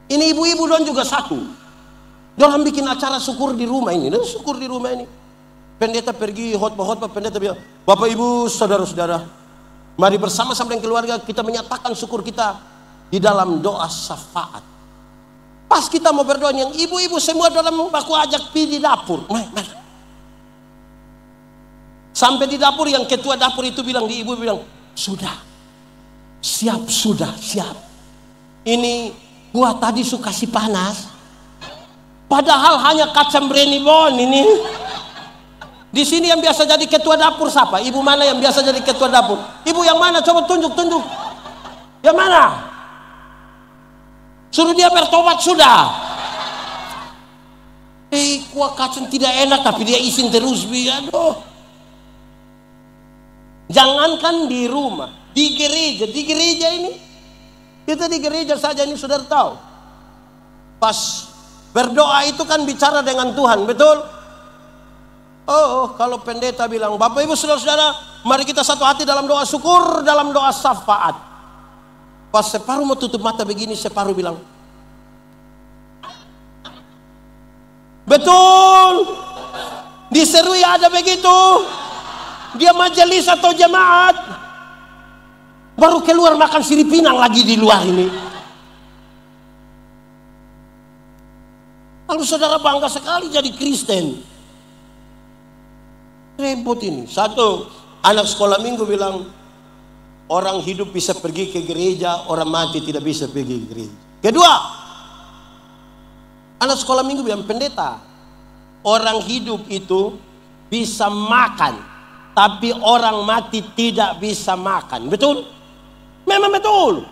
B: Ini ibu-ibu dong juga satu. Dalam bikin acara syukur di rumah ini. Dan syukur di rumah ini. Pendeta pergi khotbah, pendeta bilang, "Bapak ibu saudara-saudara, mari bersama-sama dengan keluarga kita menyatakan syukur kita di dalam doa syafaat." Pas kita mau berdoa, yang ibu-ibu semua dalam baku ajak pergi di dapur. Mari. Sampai di dapur, yang ketua dapur itu bilang, di ibu bilang, "Sudah. Siap. Ini gua tadi suka si panas. Padahal hanya kacang brenibon ini." Di sini yang biasa jadi ketua dapur siapa? Ibu mana yang biasa jadi ketua dapur? Ibu yang mana? Coba tunjuk. Yang mana? Suruh dia bertobat sudah. Kuah kacang tidak enak tapi dia isin terus. Aduh. Jangankan di rumah, di gereja ini. Kita di gereja saja ini saudara tahu. Pas berdoa itu kan bicara dengan Tuhan, betul? Kalau pendeta bilang, "Bapak ibu saudara-saudara, mari kita satu hati dalam doa syukur, dalam doa syafaat." Pas separuh mau tutup mata begini, separuh bilang, "Betul." Diserui ada begitu. Dia majelis atau jemaat. Baru keluar makan sirip pinang lagi di luar ini. Lalu saudara bangga sekali jadi Kristen. Repot ini. Satu, anak sekolah minggu bilang, orang hidup bisa pergi ke gereja, orang mati tidak bisa pergi ke gereja. Kedua, anak sekolah minggu bilang, "Pendeta, orang hidup itu bisa makan, tapi orang mati tidak bisa makan." Betul? Memang betul.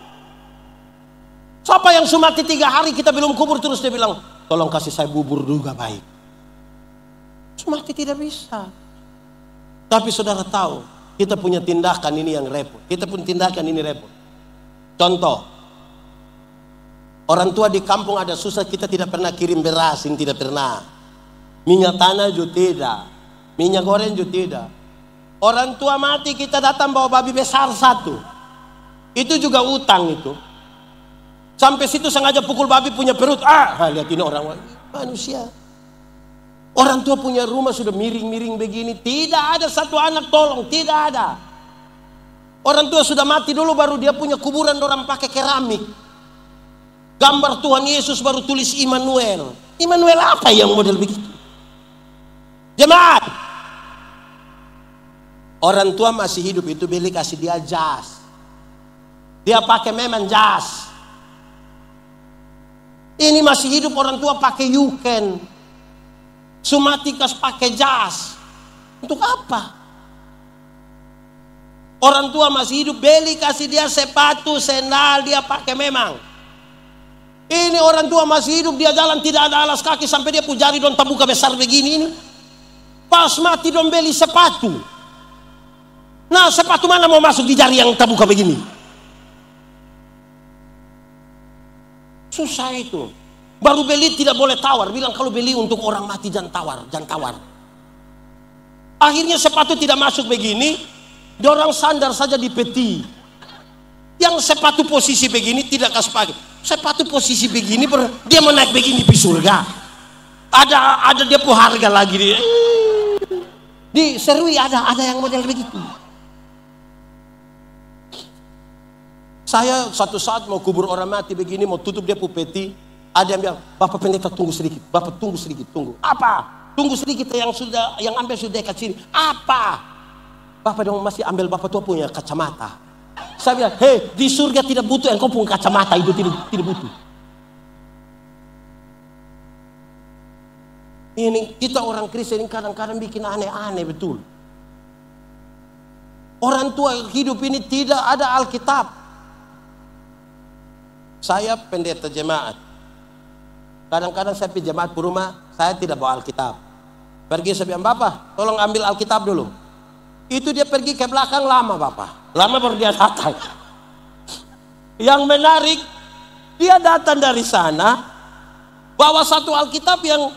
B: Siapa yang mati 3 hari kita belum kubur, terus dia bilang, "Tolong kasih saya bubur juga baik." Mati tidak bisa. Tapi saudara tahu, kita punya tindakan ini yang repot. Kita pun tindakan ini repot. Contoh, orang tua di kampung ada susah, kita tidak pernah kirim beras, ini tidak pernah. Minyak tanah juga tidak. Minyak goreng juga tidak. Orang tua mati, kita datang bawa babi besar 1. Itu juga utang itu. Sampai situ sengaja pukul babi punya perut. Lihat ini orang manusia. Orang tua punya rumah sudah miring-miring begini. Tidak ada satu anak tolong. Tidak ada. Orang tua sudah mati dulu baru dia punya kuburan orang pakai keramik. Gambar Tuhan Yesus baru tulis Immanuel. Immanuel apa yang model begitu? Jemaat. Orang tua masih hidup itu beli kasih dia jas. Dia pakai memang jas. Ini masih hidup orang tua pakai yuken. Sumatikas pakai jas. Untuk apa? Orang tua masih hidup, beli kasih dia sepatu, sendal, dia pakai memang. Ini orang tua masih hidup, dia jalan tidak ada alas kaki sampai dia pujari don tabuka besar begini ini. Pas mati don beli sepatu. Nah, sepatu mana mau masuk di jari yang tabuka begini? Susah itu. Baru beli tidak boleh tawar. Bilang kalau beli untuk orang mati jangan tawar. Jangan tawar. Akhirnya sepatu tidak masuk begini. Dia orang sandar saja di peti. Yang sepatu posisi begini tidak kasih pakai. Sepatu posisi begini dia mau naik begini di surga. Ada dia pun harga lagi di Serui ada yang model begitu. Saya satu saat mau kubur orang mati begini, mau tutup dia peti, ada yang bilang, Bapak pendeta tunggu sedikit, Bapak tunggu sedikit, tunggu. Apa? Tunggu sedikit, yang ambil sudah dekat sini. Apa? Bapak dong masih ambil Bapak tua punya kacamata. Saya bilang, hei, di surga tidak butuh engkau punya kacamata, itu tidak butuh. Ini kita orang Kristen ini kadang-kadang bikin aneh-aneh betul. Orang tua hidup ini tidak ada Alkitab. Saya pendeta jemaat. Kadang-kadang saya pergi jemaat ke rumah, saya tidak bawa Alkitab. Pergi saya bilang, Bapak, tolong ambil Alkitab dulu. Itu dia pergi ke belakang lama, Bapak. Lama baru dia datang. Yang menarik, dia datang dari sana, bawa satu Alkitab yang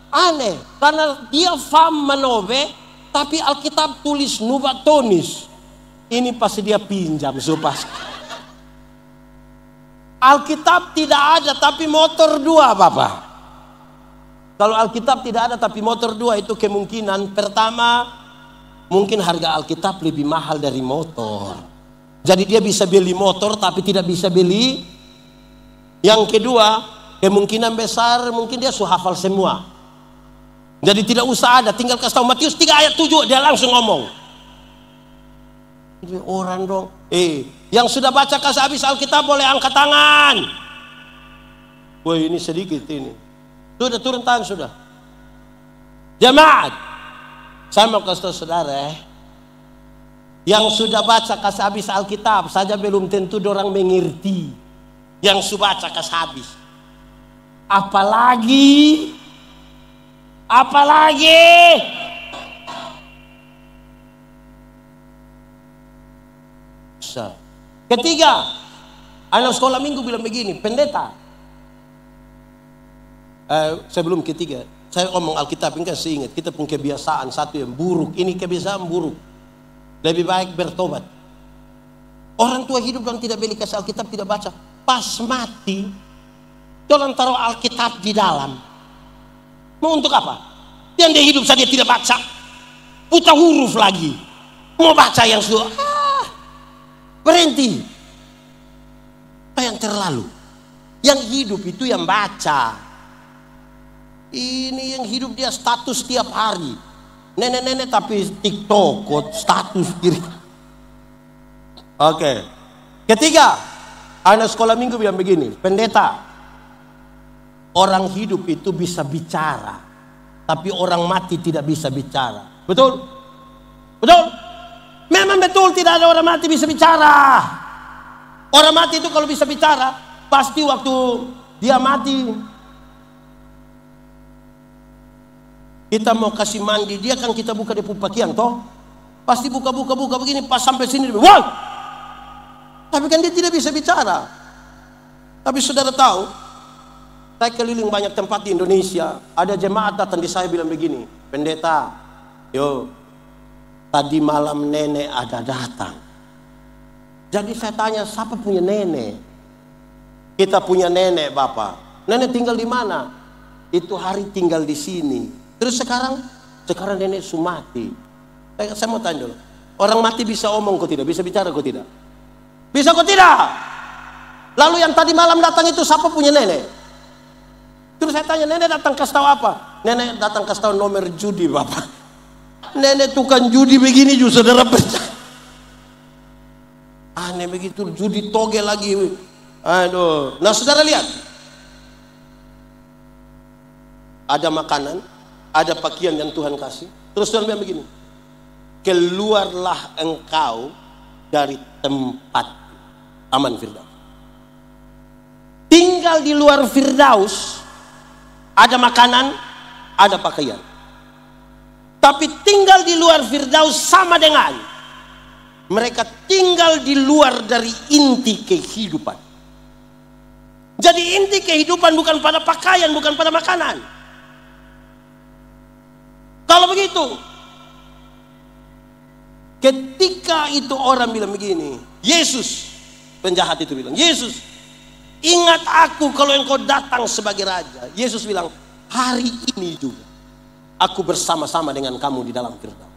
B: aneh. Karena dia fam manove, tapi Alkitab tulis Nubatonis. Ini pasti dia pinjam, supas. Alkitab tidak ada, tapi motor 2, Bapak. Kalau Alkitab tidak ada, tapi motor 2, itu kemungkinan pertama, mungkin harga Alkitab lebih mahal dari motor. Jadi dia bisa beli motor tapi tidak bisa beli. Yang kedua, kemungkinan besar mungkin dia sudah hafal semua. Jadi tidak usah ada, tinggal kasih tahu Matius 3 ayat 7 dia langsung ngomong. Ini orang dong. Yang sudah baca kasih habis Alkitab boleh angkat tangan. Woi, ini sedikit ini. Sudah turun tangan sudah. Jemaat, saya mau kasih tahu saudara, yang sudah baca kasih habis Alkitab saja belum tentu orang mengerti. Yang sudah baca kasih habis. Apalagi ketiga, anak sekolah minggu bilang begini, pendeta. Sebelum ketiga, saya ngomong Alkitab ini kan saya ingat kita punya kebiasaan satu yang buruk. Ini kebiasaan buruk. Lebih baik bertobat. Orang tua hidup dan tidak beli kasih Alkitab, tidak baca. Pas mati, tolong taruh Alkitab di dalam. Mau untuk apa? Yang dia hidup saja tidak baca. Buta huruf lagi. Mau baca yang sudah. Berhenti. Apa yang terlalu? Yang hidup itu yang baca. Ini yang hidup dia status tiap hari. Nenek-nenek tapi TikTok, status kiri. Oke. Ketiga, anak sekolah minggu bilang begini, pendeta, orang hidup itu bisa bicara, tapi orang mati tidak bisa bicara. Betul? Betul? Memang betul tidak ada orang mati bisa bicara. Orang mati itu kalau bisa bicara, pasti waktu dia mati, kita mau kasih mandi, dia kan kita buka di pakaian toh. Pasti buka begini, pas sampai sini, wah! Tapi kan dia tidak bisa bicara. Tapi saudara tahu, saya keliling banyak tempat di Indonesia, ada jemaat datang di saya bilang begini, pendeta, yo, tadi malam nenek ada datang. Jadi saya tanya, siapa punya nenek? Kita punya nenek, Bapak. Nenek tinggal di mana? Itu hari tinggal di sini. Terus sekarang nenek sumati. Saya mau tanya dulu, orang mati bisa omong kok tidak? Bisa bicara kok tidak? Bisa kok tidak? Lalu yang tadi malam datang itu siapa punya nenek? Terus saya tanya, nenek datang kasih tahu apa? Nenek datang kasih tahu nomor judi, Bapak. Nenek tukang judi begini juga saudara percaya. Aneh begitu, judi toge lagi. Aduh. Nah saudara lihat, ada makanan, ada pakaian yang Tuhan kasih. Terus Tuhan bilang begini, keluarlah engkau dari tempat aman Firdaus. Tinggal di luar Firdaus, ada makanan, ada pakaian. Tapi tinggal di luar Firdaus sama dengan mereka tinggal di luar dari inti kehidupan. Jadi inti kehidupan bukan pada pakaian, bukan pada makanan. Kalau begitu, ketika itu orang bilang begini, Yesus, penjahat itu bilang, Yesus, ingat aku kalau engkau datang sebagai raja. Yesus bilang, hari ini juga aku bersama-sama dengan kamu di dalam Firdaus.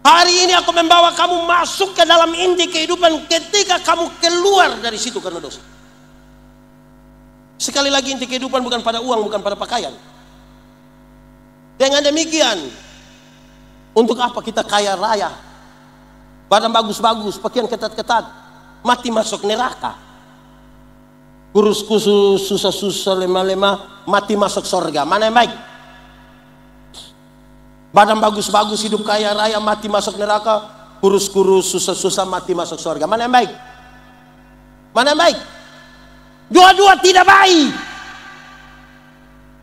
B: Hari ini aku membawa kamu masuk ke dalam inti kehidupan ketika kamu keluar dari situ karena dosa. Sekali lagi, inti kehidupan bukan pada uang, bukan pada pakaian. Dengan demikian, untuk apa kita kaya raya, badan bagus-bagus, pakaian ketat-ketat, mati masuk neraka? Kurus khusus, susah-susah, lemah-lemah, mati masuk surga. Mana yang baik? Badan bagus-bagus, hidup kaya raya, mati masuk neraka. Kurus-kurus, susah-susah, mati masuk surga. Mana yang baik? Mana yang baik? Dua-dua tidak baik.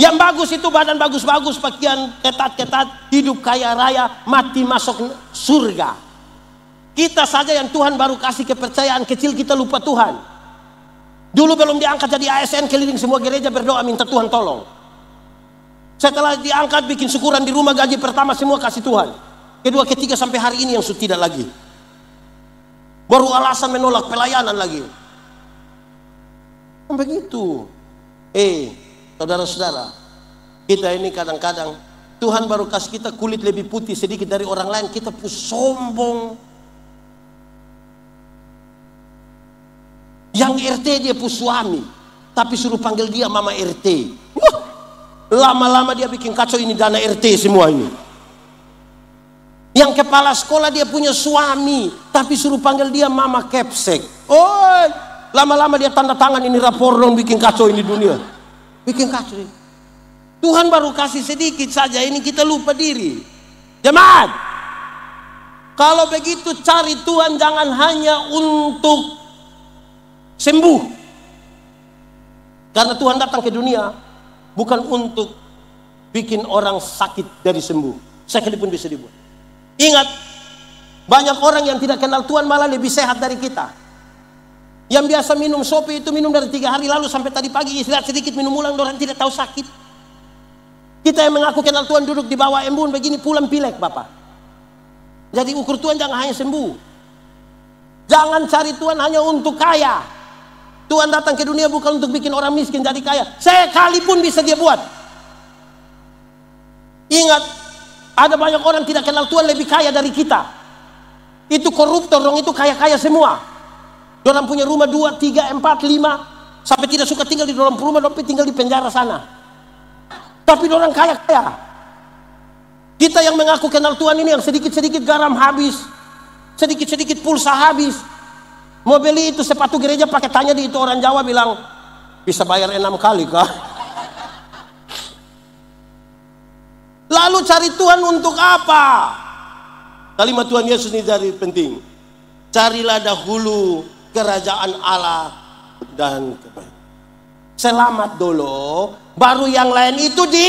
B: Yang bagus itu badan bagus-bagus, pakaian ketat-ketat, hidup kaya raya, mati masuk surga. Kita saja yang Tuhan baru kasih kepercayaan kecil, kita lupa Tuhan. Dulu belum diangkat jadi ASN, keliling semua gereja berdoa minta Tuhan tolong. Setelah diangkat bikin syukuran di rumah, gaji pertama semua kasih Tuhan. Kedua, ketiga, sampai hari ini yang sudah tidak lagi. Baru alasan menolak pelayanan lagi. Begitu. Saudara-saudara, kita ini kadang-kadang Tuhan baru kasih kita kulit lebih putih sedikit dari orang lain, kita pun sombong. Yang RT dia pun suami, tapi suruh panggil dia mama RT. Lama-lama dia bikin kacau, ini dana RT semua ini. Yang kepala sekolah dia punya suami, tapi suruh panggil dia mama kepsek. Lama-lama dia tanda tangan, ini rapor dong, bikin kacau ini dunia. Bikin kacau. Tuhan baru kasih sedikit saja, ini kita lupa diri. Jemaat, kalau begitu cari Tuhan jangan hanya untuk sembuh. Karena Tuhan datang ke dunia bukan untuk bikin orang sakit dari sembuh. Sekalipun bisa dibuat. Ingat, banyak orang yang tidak kenal Tuhan malah lebih sehat dari kita. Yang biasa minum sopi itu minum dari 3 hari lalu sampai tadi pagi istirahat sedikit minum ulang, orang tidak tahu sakit. Kita yang mengaku kenal Tuhan duduk di bawah embun begini pulang pilek Bapak. Jadi ukur Tuhan jangan hanya sembuh. Jangan cari Tuhan hanya untuk kaya. Tuhan datang ke dunia bukan untuk bikin orang miskin jadi kaya. Sekalipun bisa dia buat. Ingat, ada banyak orang tidak kenal Tuhan lebih kaya dari kita. Itu koruptor dong, itu kaya-kaya semua. Orang punya rumah 2, 3, 4, 5, sampai tidak suka tinggal di dalam rumah, tapi tinggal di penjara sana. Tapi orang kaya-kaya. Kita yang mengaku kenal Tuhan ini yang sedikit-sedikit garam habis, sedikit-sedikit pulsa habis. Mau beli itu sepatu gereja pakai tanya di itu orang Jawa bilang, bisa bayar 6 kali kah? Lalu cari Tuhan untuk apa? Kalimat Tuhan Yesus ini jadi penting. Carilah dahulu kerajaan Allah dan kebaikan. Selamat dulu, baru yang lain itu di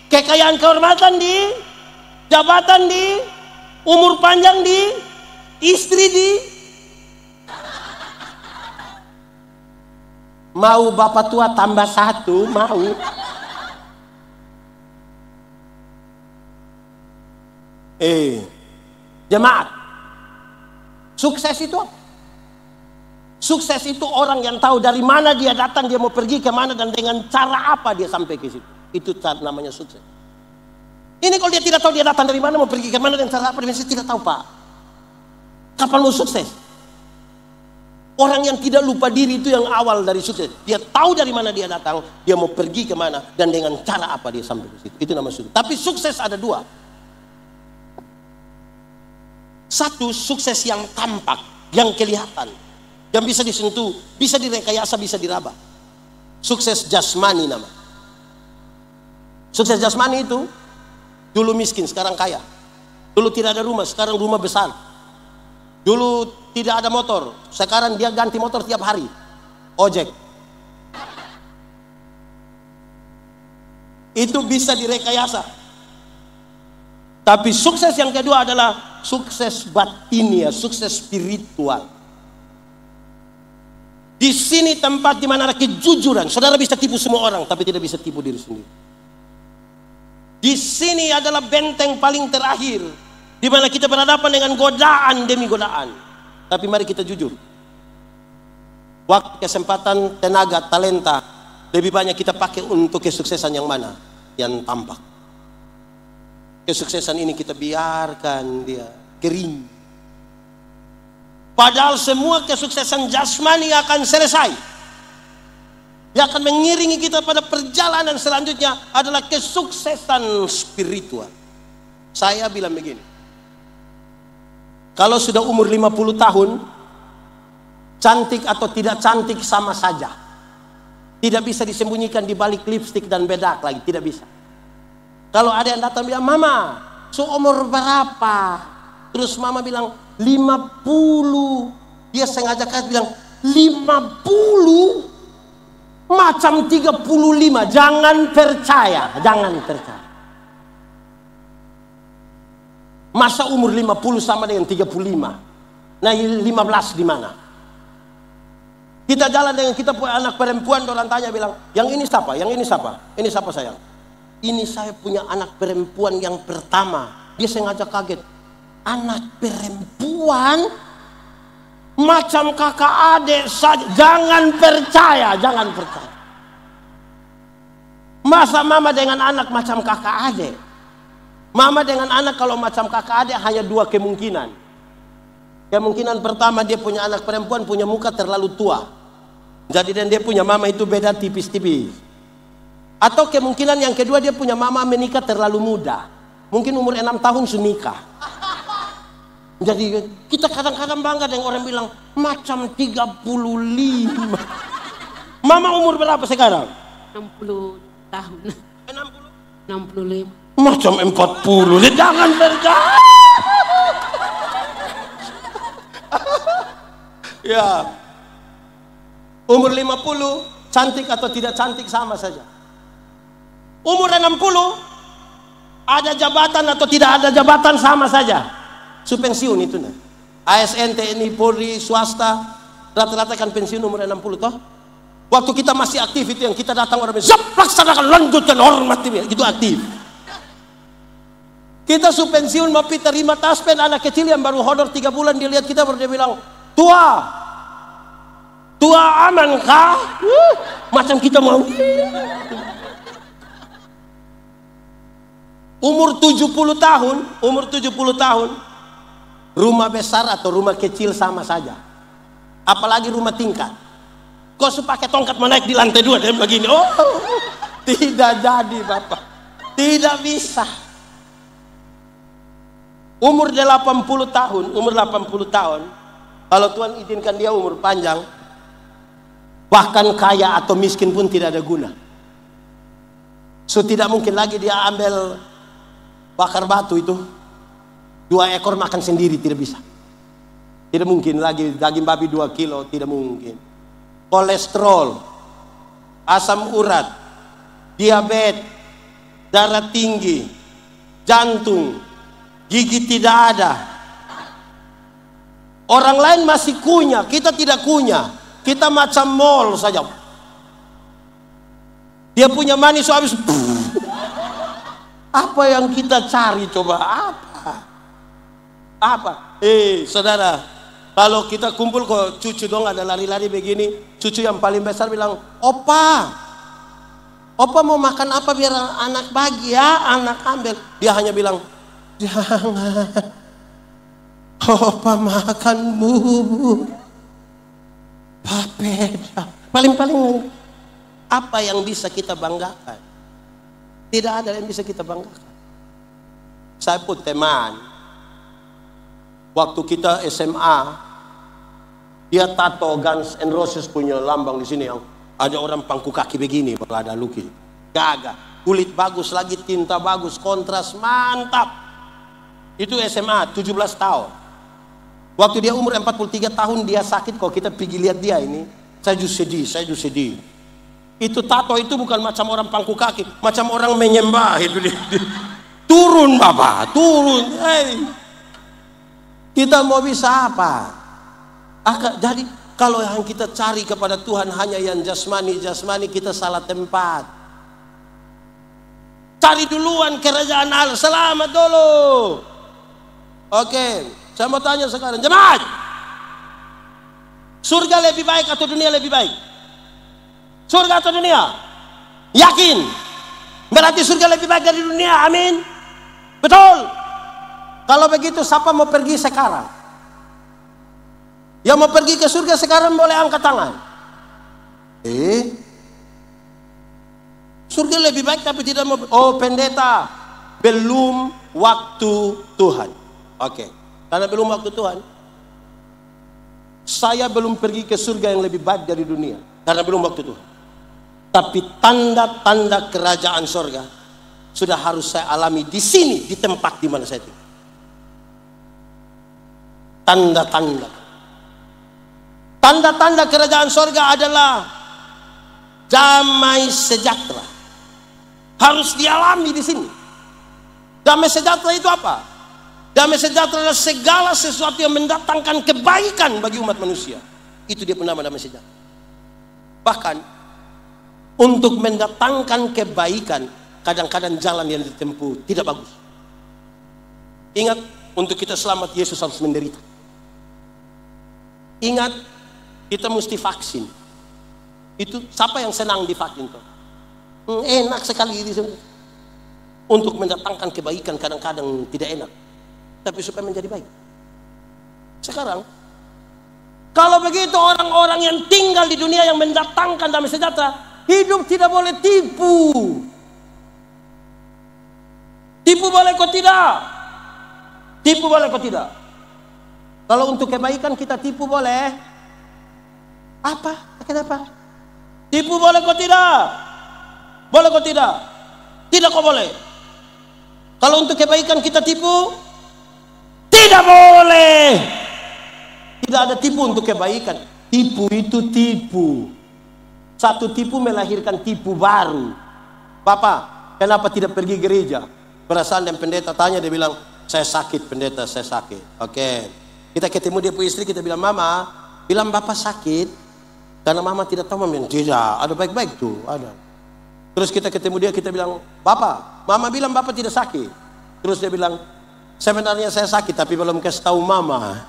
B: kekayaan, kehormatan di jabatan, di umur panjang, di istri, di mau bapak tua tambah 1 mau. Jemaat, sukses itu apa? Sukses itu orang yang tahu dari mana dia datang, dia mau pergi ke mana, dan dengan cara apa dia sampai ke situ. Itu namanya sukses. Ini kalau dia tidak tahu dia datang dari mana, mau pergi ke mana, dan cara apa, dia tidak tahu Pak. Kapan mau sukses? Orang yang tidak lupa diri itu yang awal dari sukses. Dia tahu dari mana dia datang, dia mau pergi ke mana, dan dengan cara apa dia sampai ke situ. Itu namanya sukses. Tapi sukses ada 2. Satu, sukses yang tampak, yang kelihatan, yang bisa disentuh, bisa direkayasa, bisa diraba. Sukses jasmani nama. Sukses jasmani itu dulu miskin, sekarang kaya. Dulu tidak ada rumah, sekarang rumah besar. Dulu tidak ada motor, sekarang dia ganti motor tiap hari. Ojek. Itu bisa direkayasa. Tapi sukses yang kedua adalah sukses batinia, sukses spiritual. Di sini tempat di mana ada kejujuran. Saudara bisa tipu semua orang, tapi tidak bisa tipu diri sendiri. Di sini adalah benteng paling terakhir, di mana kita berhadapan dengan godaan demi godaan. Tapi mari kita jujur. waktu, kesempatan, tenaga, talenta, lebih banyak kita pakai untuk kesuksesan yang mana? Yang tampak. Kesuksesan ini kita biarkan dia kering. Padahal semua kesuksesan jasmani akan selesai. Yang akan mengiringi kita pada perjalanan selanjutnya adalah kesuksesan spiritual. Saya bilang begini, kalau sudah umur 50 tahun, cantik atau tidak cantik sama saja. Tidak bisa disembunyikan di balik lipstik dan bedak lagi, tidak bisa. Kalau ada yang datang bilang, "Mama, seumur berapa?" Terus mama bilang, 50. Dia sengaja bilang, 50? Macam 35, jangan percaya, jangan percaya. Masa umur 50 sama dengan 35? Nah, 15 di mana? Kita jalan dengan kita punya anak perempuan, orang tanya bilang, "Yang ini siapa? Yang ini siapa? Ini siapa sayang?" "Ini saya punya anak perempuan yang pertama." Dia sengaja kaget. Anak perempuan? Macam kakak adik saja. Jangan percaya, jangan percaya. Masa mama dengan anak macam kakak adik? Mama dengan anak kalau macam kakak adik hanya dua kemungkinan. Kemungkinan pertama, dia punya anak perempuan punya muka terlalu tua. Jadi dan dia punya mama itu beda tipis-tipis. Atau kemungkinan yang kedua, dia punya mama menikah terlalu muda. Mungkin umur 6 tahun sudah nikah. Jadi kita kadang-kadang bangga dengan orang bilang macam 35. Mama umur berapa sekarang?
C: 60 tahun.
B: 60?
C: 65.
B: Macam 40. Jangan percaya. Ya. Umur 50, cantik atau tidak cantik sama saja. Umur 60, ada jabatan atau tidak ada jabatan sama saja. Pensiun itu nah. ASN, TNI, Polri, swasta rata-rata kan pensiun umur 60 toh. Waktu kita masih aktif itu yang kita datang orang bilang, "Zap, laksanakan, lanjutkan, hormati." Itu aktif. Kita pensiun mau terima taspen, anak kecil yang baru hodor 3 bulan dia lihat kita baru dia bilang, Tua aman kah?" Macam kita mau. Umur 70 tahun, rumah besar atau rumah kecil sama saja. Apalagi rumah tingkat. Kau pakai tongkat menaik di lantai 2 dan begini. Oh, tidak jadi Bapak. Tidak bisa. Umur 80 tahun, kalau Tuhan izinkan dia umur panjang, bahkan kaya atau miskin pun tidak ada guna. Tidak mungkin lagi dia ambil bakar batu itu 2 ekor makan sendiri, tidak bisa. Tidak mungkin lagi daging babi 2 kilo, tidak mungkin. Kolesterol, asam urat, diabetes, darah tinggi, jantung, gigi tidak ada. Orang lain masih kunyah, kita tidak kunyah. Kita macam mall saja. Dia punya manis habis. Apa yang kita cari coba? Apa? Saudara, kalau kita kumpul kok cucu dong ada lari-lari begini, cucu yang paling besar bilang, Opa mau makan apa biar anak bagi ya, anak ambil. Dia hanya bilang, jangan, Opa makan bubur papeda. Paling-paling apa yang bisa kita banggakan? Tidak ada yang bisa kita banggakan. Saya pun teman, waktu kita SMA, dia tato Guns N' Roses punya lambang di sini yang ada orang pangku kaki begini, kalau ada luki. Gagah, kulit bagus lagi, tinta bagus, kontras mantap. Itu SMA, 17 tahun. Waktu dia umur 43 tahun dia sakit, kalau kita pergi lihat dia ini, saya juga sedih. Itu tato itu bukan macam orang pangku kaki, macam orang menyembah itu dia. Turun Bapak, turun. Kita mau bisa apa? Jadi kalau yang kita cari kepada Tuhan hanya yang jasmani, kita salah tempat. Cari duluan kerajaan Allah. Selamat dulu. Oke, saya mau tanya sekarang, jemaat. Surga lebih baik atau dunia lebih baik? Surga atau dunia? Yakin? Berarti surga lebih baik dari dunia, amin? Betul? Kalau begitu siapa mau pergi sekarang? Yang mau pergi ke surga sekarang boleh angkat tangan. Surga lebih baik tapi tidak mau. Oh pendeta, belum waktu Tuhan. Oke, karena belum waktu Tuhan, saya belum pergi ke surga yang lebih baik dari dunia karena belum waktu Tuhan. Tapi tanda-tanda kerajaan surga sudah harus saya alami di sini, di tempat di mana saya tinggal. Tanda-tanda kerajaan surga adalah damai sejahtera. Harus dialami di sini. Damai sejahtera itu apa? Damai sejahtera adalah segala sesuatu yang mendatangkan kebaikan bagi umat manusia. Itu dia penama damai sejahtera. Bahkan untuk mendatangkan kebaikan, kadang-kadang jalan yang ditempuh tidak bagus. Ingat, untuk kita selamat Yesus harus menderita. Ingat, kita mesti vaksin. Itu siapa yang senang divaksin tuh? Enak sekali itu. Untuk mendatangkan kebaikan kadang-kadang tidak enak, tapi supaya menjadi baik. Sekarang, kalau begitu orang-orang yang tinggal di dunia yang mendatangkan damai sejahtera, hidup tidak boleh tipu. Tipu boleh kok tidak? Tipu boleh kok tidak? Kalau untuk kebaikan kita tipu boleh? Apa? Kenapa? Tipu boleh kok tidak? Boleh kok tidak? Tidak kok boleh. Kalau untuk kebaikan kita tipu? Tidak boleh. Tidak ada tipu untuk kebaikan. Tipu itu tipu. Satu tipu melahirkan tipu baru. Bapak, kenapa tidak pergi gereja? Perasaan dan pendeta tanya, dia bilang, saya sakit pendeta, saya sakit. Oke. Kita ketemu dia punya istri, kita bilang, mama, bilang bapak sakit. Karena mama tidak tahu, mama bilang, tidak, ada baik-baik tuh, ada. Terus kita ketemu dia, kita bilang, bapak, mama bilang bapak tidak sakit. Terus dia bilang, sebenarnya saya sakit, tapi belum kasih tahu mama.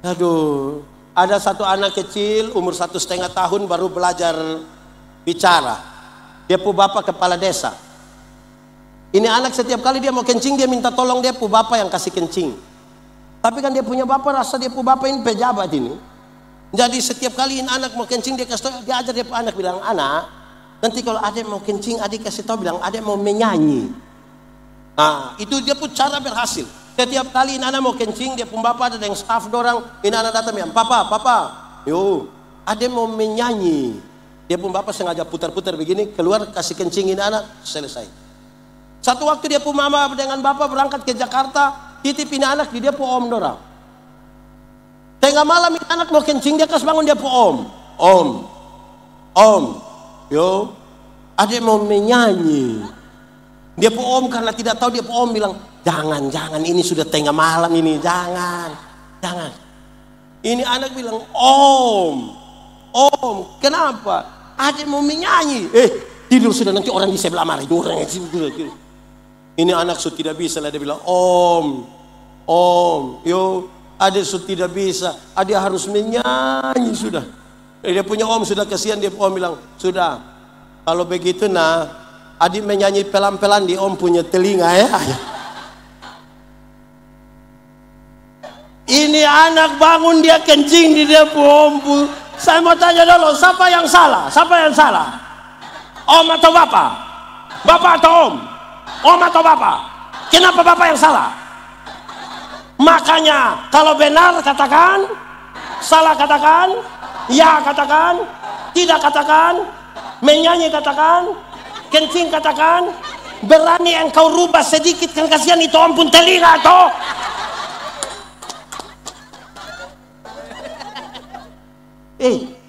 B: Aduh, ada satu anak kecil, umur 1,5 tahun, baru belajar bicara. Dia pu bapak kepala desa. Ini anak setiap kali dia mau kencing, dia minta tolong dia pu bapak yang kasih kencing. Tapi kan dia punya bapak, rasa dia pu bapak ini pejabat ini. Jadi setiap kali anak mau kencing, dia kasih tahu, dia ajar dia pu anak, bilang, anak, nanti kalau adik mau kencing, adik kasih tahu, bilang, adik mau menyanyi. Nah, itu dia pun cara berhasil. Setiap kali anak mau kencing, dia pun bapak ada yang staff dorang, anak datang bilang, papa, yo, adik mau menyanyi. Dia pun bapak sengaja putar-putar begini, keluar kasih kencingin anak, selesai. Satu waktu dia pun mama dengan bapak berangkat ke Jakarta, titipin anak di dia pun om dorang. Tengah malam anak mau kencing, dia kasih bangun dia pun om, yo, adik mau menyanyi. Dia pun om karena tidak tahu, dia pun om bilang, jangan, ini sudah tengah malam ini, jangan. Ini anak bilang, om, kenapa? Adik mau menyanyi. Tidur sudah, nanti orang di sebelah marah. Ini anak sudah tidak bisa lah, dia bilang, om, yo, adik sudah tidak bisa, adik harus menyanyi sudah. Dia punya om sudah kasihan, dia om bilang, sudah, kalau begitu nah, adik menyanyi pelan-pelan di om punya telinga ya. Ini anak bangun dia kencing di dia om. Saya mau tanya dulu, siapa yang salah? Om atau bapak? Bapak atau om? Om atau bapak? Kenapa bapak yang salah? Makanya kalau benar katakan, salah katakan, ya katakan, tidak katakan, menyanyi katakan, kencing katakan. Berani engkau rubah sedikit, kan kasihan itu om pun telinga toh.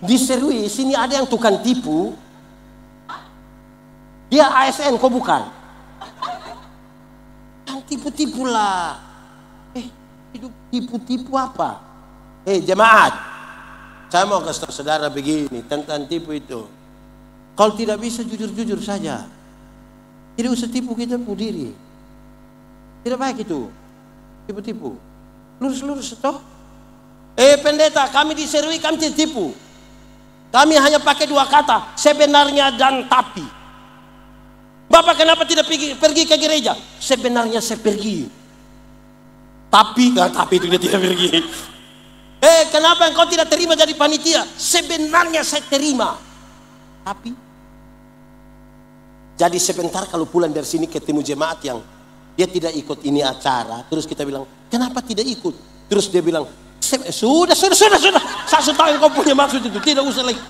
B: Diserui sini ada yang tukang tipu. Dia ASN, kok bukan? Yang tipu-tipu lah. Hidup tipu-tipu apa? Jemaat, saya mau kasih tahu saudara begini tentang tipu itu. Kalau tidak bisa jujur-jujur saja. Tidak usah tipu kita pun diri. Tidak baik itu. Tipu-tipu. Lurus-lurus toh. Pendeta, kami diserui, kami ditipu. Kami hanya pakai 2 kata, sebenarnya dan tapi. Bapak kenapa tidak pergi ke gereja? Sebenarnya saya pergi. Tapi itu dia tidak pergi. Kenapa engkau tidak terima jadi panitia? Sebenarnya saya terima. Tapi. Jadi sebentar kalau pulang dari sini ketemu jemaat yang dia tidak ikut ini acara. Terus kita bilang, kenapa tidak ikut? Terus dia bilang, sudah. Saya tahu kau punya maksud itu. Tidak usah lagi.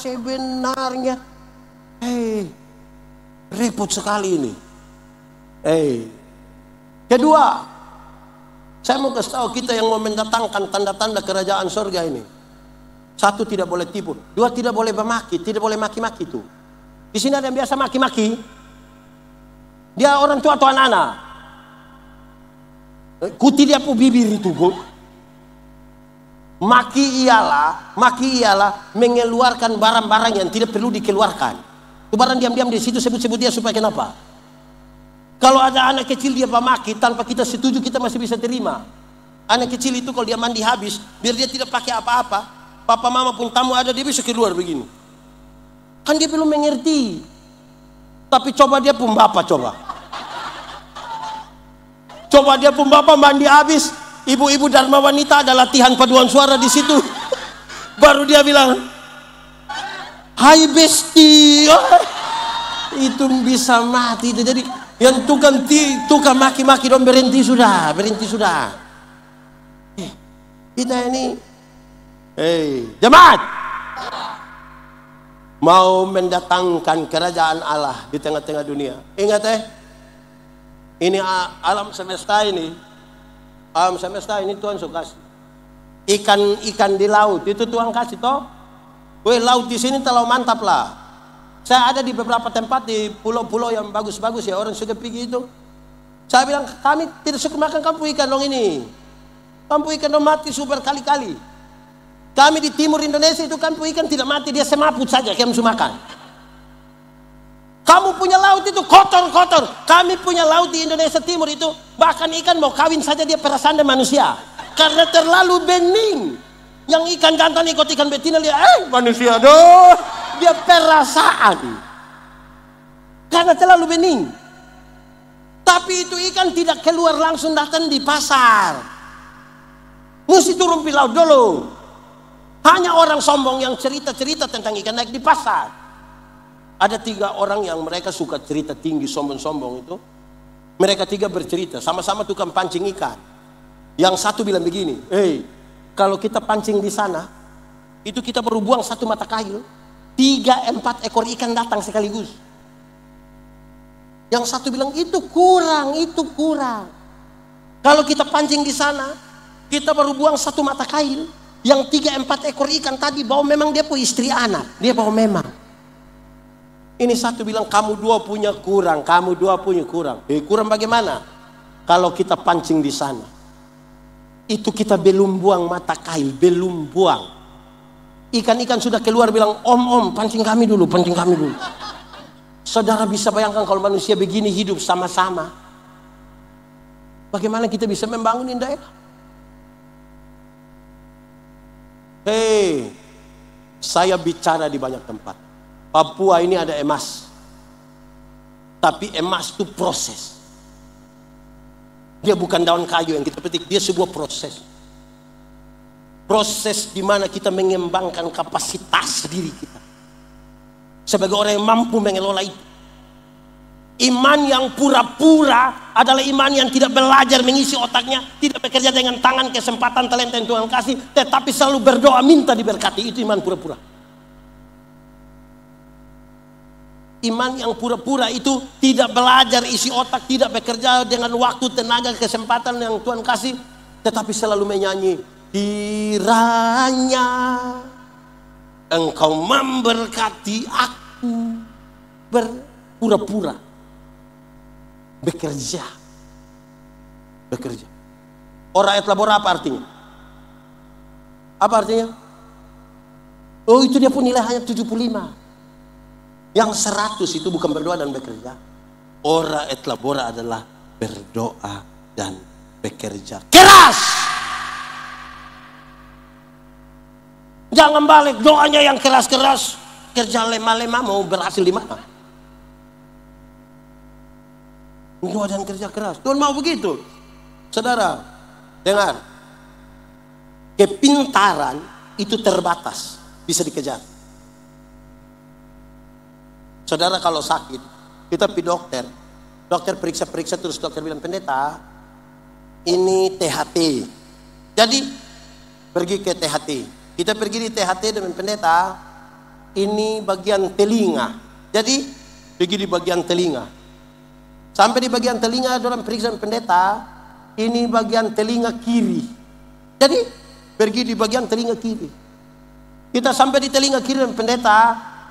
B: Sebenarnya. Repot sekali ini. Kedua, saya mau kasih tahu kita yang mau mendatangkan tanda-tanda kerajaan surga ini. 1, tidak boleh tipu. 2, tidak boleh memaki, tidak boleh maki-maki itu. Di sini ada yang biasa maki-maki. Dia orang tua atau anak-anak. Kuti dia pu bibir itu, Bu. Maki ialah mengeluarkan barang-barang yang tidak perlu dikeluarkan. Itu barang diam-diam di situ, sebut-sebut dia supaya kenapa? Kalau ada anak kecil dia pemaki tanpa kita setuju, kita masih bisa terima. Anak kecil itu kalau dia mandi habis, biar dia tidak pakai apa-apa, papa mama pun tamu ada, dia bisa keluar begini. Kan dia belum mengerti. Tapi coba dia pun bapak coba dia pun bapak mandi habis, ibu-ibu Dharma Wanita ada latihan paduan suara di situ. Baru dia bilang, "Hai besti." Itu bisa mati itu. Jadi yang tukang maki-maki dong, berhenti sudah. Kita ini jemaat mau mendatangkan kerajaan Allah di tengah-tengah dunia. Ingat ini alam semesta ini Tuhan suka kasih. Ikan di laut itu Tuhan kasih toh. Laut di sini terlalu mantap lah. Saya ada di beberapa tempat di pulau-pulau yang bagus-bagus ya, orang suka pergi itu. Saya bilang, kami tidak suka makan kampu ikan dong ini. Kampu ikan dong mati super kali-kali. Kami di timur Indonesia itu kampu ikan tidak mati, dia semaput saja kamu makan. Kamu punya laut itu kotor-kotor. Kami punya laut di Indonesia Timur itu, bahkan ikan mau kawin saja dia perasaan dengan manusia. Karena terlalu bening. Yang ikan jantan ikut ikan betina, dia manusia doh. Dia perasaan. Karena terlalu bening. Tapi itu ikan tidak keluar langsung datang di pasar. Mesti turun di laut dulu. Hanya orang sombong yang cerita-cerita tentang ikan naik di pasar. Ada 3 orang yang mereka suka cerita tinggi, sombong-sombong itu. Mereka 3 bercerita, sama-sama tukang pancing ikan. Yang satu bilang begini, kalau kita pancing di sana, itu kita baru buang 1 mata kail, 3-4 ekor ikan datang sekaligus. Yang satu bilang, itu kurang. Kalau kita pancing di sana, kita baru buang 1 mata kail, yang 3-4 ekor ikan tadi bawa memang dia punya istri anak, dia bawa memang. Ini satu bilang, kamu 2 punya kurang. Kurang bagaimana? Kalau kita pancing di sana, itu kita belum buang mata kail, belum buang. Ikan-ikan sudah keluar bilang, om, pancing kami dulu. Saudara bisa bayangkan kalau manusia begini hidup sama-sama, bagaimana kita bisa membangun daerah? Saya bicara di banyak tempat. Papua ini ada emas. Tapi emas itu proses. Dia bukan daun kayu yang kita petik, dia sebuah proses. Proses di mana kita mengembangkan kapasitas diri kita. Sebagai orang yang mampu mengelola itu. Iman yang pura-pura adalah iman yang tidak belajar mengisi otaknya, tidak bekerja dengan tangan, kesempatan, talenta yang Tuhan kasih, tetapi selalu berdoa minta diberkati. Itu iman pura-pura. Iman yang pura-pura itu tidak belajar isi otak, tidak bekerja dengan waktu, tenaga, kesempatan yang Tuhan kasih, tetapi selalu menyanyi, kiranya Engkau memberkati aku. Berpura-pura bekerja. Ora et labora apa artinya? Apa artinya? Oh, itu dia pun nilai hanya 75. Yang 100 itu bukan berdoa dan bekerja. Ora et labora adalah berdoa dan bekerja keras. Jangan balik doanya yang keras-keras, kerja lemah-lemah, mau berhasil di mana? Doa dan kerja keras. Tuhan mau begitu. Saudara, dengar. Kepintaran itu terbatas, bisa dikejar. Saudara kalau sakit, kita pergi dokter. Dokter periksa-periksa terus dokter bilang, pendeta, ini THT. Jadi pergi ke THT. Kita pergi di THT dengan pendeta, ini bagian telinga. Jadi pergi di bagian telinga. Sampai di bagian telinga, orang periksa pendeta, ini bagian telinga kiri. Jadi pergi di bagian telinga kiri. Kita sampai di telinga kiri dan pendeta,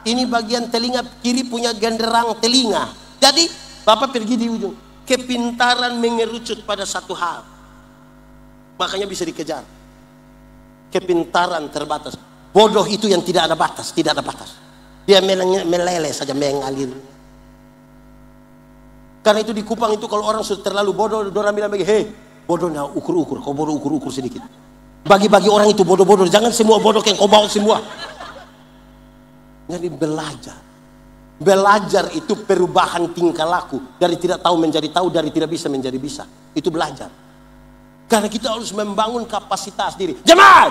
B: ini bagian telinga kiri punya genderang telinga. Jadi Bapak pergi di ujung. Kepintaran mengerucut pada satu hal, makanya bisa dikejar. Kepintaran terbatas. Bodoh itu yang tidak ada batas, tidak ada batas. Dia meleleh saja, mengalir. Karena itu di Kupang itu kalau orang sudah terlalu bodoh, orang bilang begini, hei bodohnya ukur-ukur, kau bodoh ukur-ukur sedikit. Bagi-bagi orang itu bodoh-bodoh, jangan semua bodoh yang kau bawa semua. Jadi belajar. Belajar itu perubahan tingkah laku. Dari tidak tahu menjadi tahu, dari tidak bisa menjadi bisa. Itu belajar. Karena kita harus membangun kapasitas diri. Jemaat!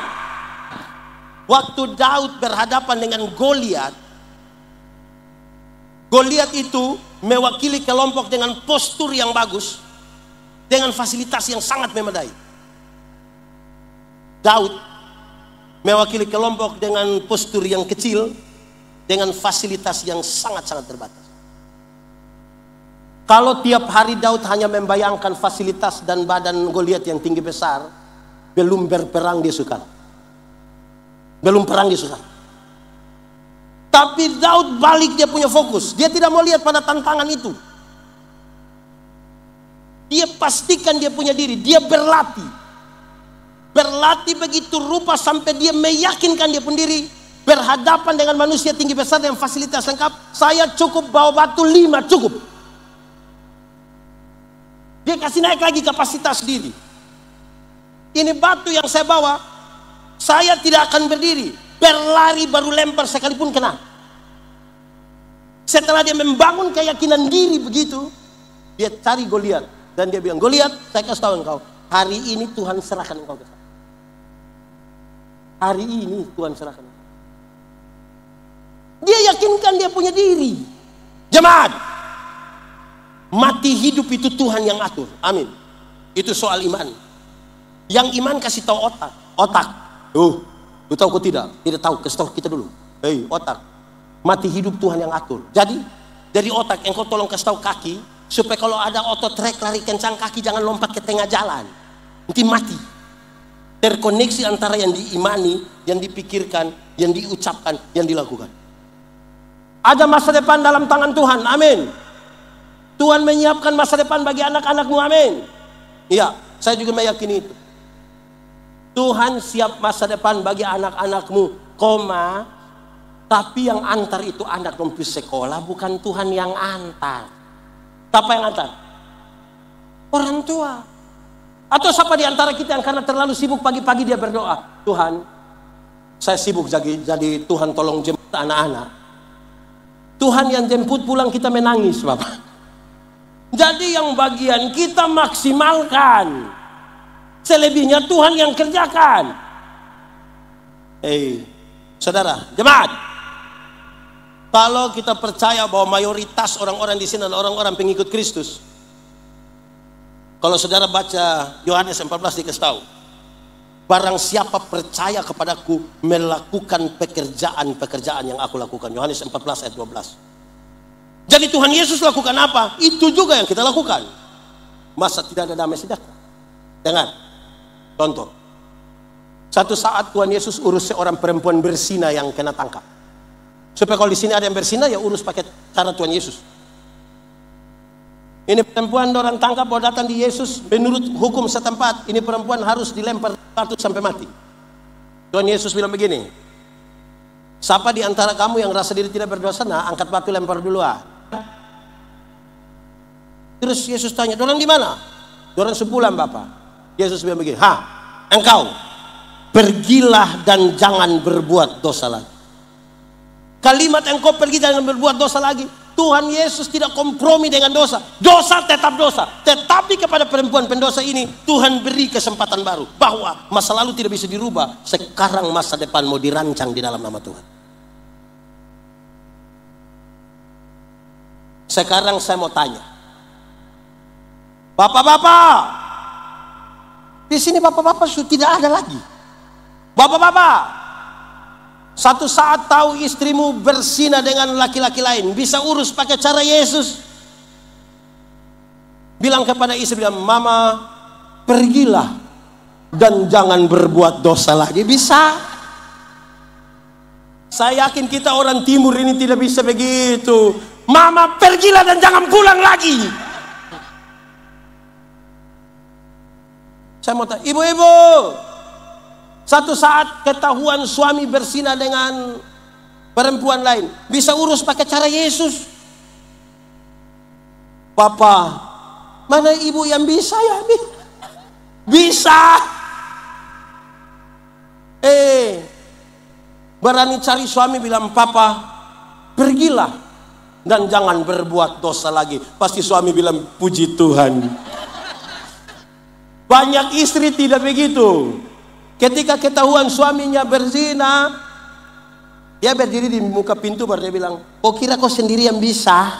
B: Waktu Daud berhadapan dengan Goliat, Goliat itu mewakili kelompok dengan postur yang bagus, dengan fasilitas yang sangat memadai. Daud mewakili kelompok dengan postur yang kecil, dengan fasilitas yang sangat-sangat terbatas. Kalau tiap hari Daud hanya membayangkan fasilitas dan badan Goliat yang tinggi besar, belum berperang dia suka. Belum perang dia suka. Tapi Daud balik, dia punya fokus. Dia tidak mau lihat pada tantangan itu. Dia pastikan dia punya diri. Dia berlatih. Berlatih begitu rupa sampai dia meyakinkan dia pun diri. Berhadapan dengan manusia tinggi besar dengan fasilitas lengkap. Saya cukup bawa batu 5, cukup. Dia kasih naik lagi kapasitas diri. Ini batu yang saya bawa, saya tidak akan berdiri. Berlari baru lempar sekalipun kena. Setelah dia membangun keyakinan diri begitu, dia cari Goliat dan dia bilang, Goliat, saya kasih tahu engkau, hari ini Tuhan serahkan engkau ke saya. Hari ini Tuhan serahkan engkau. Dia yakinkan dia punya diri. Jemaat, mati hidup itu Tuhan yang atur. Amin. Itu soal iman. Yang iman kasih tahu otak. Lu tahu kok tidak? Tidak tahu, kasih tahu kita dulu. Hei, otak. Mati hidup Tuhan yang atur. Jadi dari otak engkau tolong kasih tahu kaki, supaya kalau ada otot trek lari kencang, kaki jangan lompat ke tengah jalan. Nanti mati. Terkoneksi antara yang diimani, yang dipikirkan, yang diucapkan, yang dilakukan. Ada masa depan dalam tangan Tuhan. Amin. Tuhan menyiapkan masa depan bagi anak-anakmu. Amin. Iya, saya juga meyakini itu. Tuhan siap masa depan bagi anak-anakmu, tapi yang antar itu anak mempunyai sekolah, bukan Tuhan yang antar. Siapa yang antar? Orang tua. Atau siapa di antara kita yang karena terlalu sibuk pagi-pagi dia berdoa, Tuhan, saya sibuk jadi Tuhan tolong jemput anak-anak. Tuhan yang jemput pulang kita menangis, Bapak. Jadi yang bagian kita maksimalkan. Selebihnya Tuhan yang kerjakan. Saudara, jemaat. Kalau kita percaya bahwa mayoritas orang-orang di sini adalah orang-orang pengikut Kristus. Kalau saudara baca Yohanes 14 dikasih tahu. Barang siapa percaya kepadaku melakukan pekerjaan-pekerjaan yang aku lakukan. Yohanes 14 ayat 12. Jadi Tuhan Yesus lakukan apa? Itu juga yang kita lakukan. Masa tidak ada damai sejahtera? Dengar. Contoh, satu saat Tuhan Yesus urus seorang perempuan berzina yang kena tangkap. Supaya kalau di sini ada yang berzina, ya urus pakai cara Tuhan Yesus. Ini perempuan orang tangkap bahwa datang di Yesus, menurut hukum setempat, ini perempuan harus dilempar batu sampai mati. Tuhan Yesus bilang begini, siapa di antara kamu yang rasa diri tidak berdosa, nah angkat batu lempar dulu ah. Terus Yesus tanya, dorang di mana? Dorang sebulan Bapak. Yesus bilang begini, engkau pergilah dan jangan berbuat dosa lagi. Kalimat engkau pergi jangan berbuat dosa lagi, Tuhan Yesus tidak kompromi dengan dosa. Dosa tetap dosa. Tetapi kepada perempuan pendosa ini Tuhan beri kesempatan baru, bahwa masa lalu tidak bisa dirubah. Sekarang masa depan mau dirancang di dalam nama Tuhan. Sekarang saya mau tanya, bapak-bapak, di sini bapak-bapak sudah tidak ada lagi. Bapak-bapak, satu saat tahu istrimu berzina dengan laki-laki lain, bisa urus pakai cara Yesus. Bilang kepada istri, bilang, mama pergilah dan jangan berbuat dosa lagi. Bisa. Saya yakin kita orang timur ini tidak bisa begitu. Mama pergilah dan jangan pulang lagi. Saya mau tanya, ibu-ibu, satu saat ketahuan suami berzina dengan perempuan lain, bisa urus pakai cara Yesus. Papa, mana ibu yang bisa ya? Bisa. Berani cari suami, bilang, papa pergilah dan jangan berbuat dosa lagi. Pasti suami bilang, puji Tuhan. Banyak istri tidak begitu. Ketika ketahuan suaminya berzina, dia berdiri di muka pintu baru dia bilang, kau kira kau sendiri yang bisa?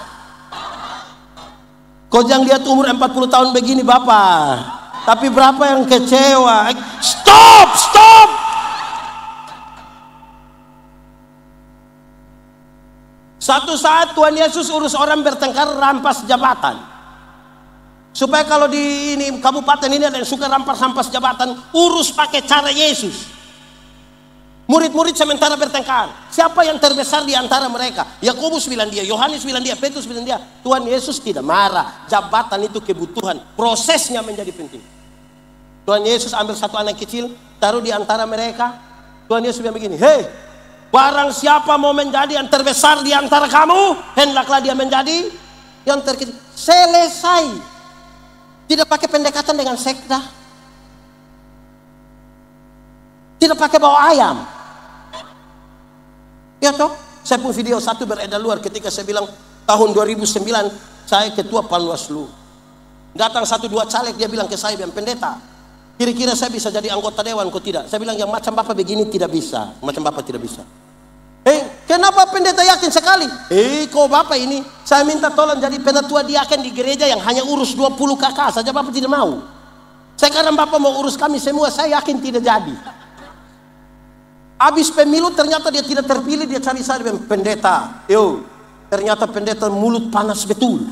B: Kau jangan lihat umur 40 tahun begini bapak, tapi berapa yang kecewa. Stop. Satu saat Tuhan Yesus urus orang bertengkar rampas jabatan. Supaya kalau di ini kabupaten ini ada yang suka rampas jabatan, urus pakai cara Yesus. Murid-murid sementara bertengkar, siapa yang terbesar di antara mereka? Yakobus bilang dia, Yohanes bilang dia, Petrus bilang dia. Tuhan Yesus tidak marah. Jabatan itu kebutuhan, prosesnya menjadi penting. Tuhan Yesus ambil satu anak kecil, taruh di antara mereka. Tuhan Yesus bilang begini, hei, barang siapa mau menjadi yang terbesar di antara kamu, hendaklah dia menjadi yang terkecil. Selesai. Tidak pakai pendekatan dengan sekda. Tidak pakai bawa ayam. Ya toh, saya pun video satu beredar luar ketika saya bilang tahun 2009 saya ketua Panwaslu. Datang 1-2 caleg, dia bilang ke saya, bilang, pendeta, kira-kira saya bisa jadi anggota dewan kok tidak? Saya bilang, yang macam bapak begini tidak bisa. Macam bapak tidak bisa. Kenapa pendeta yakin sekali? Kok bapak ini, saya minta tolong jadi penatua diaken di gereja yang hanya urus 20 kakak saja, bapak tidak mau. Sekarang bapak mau urus kami semua, saya yakin tidak jadi. Habis pemilu ternyata dia tidak terpilih, dia cari saya, pendeta, ternyata pendeta mulut panas betul.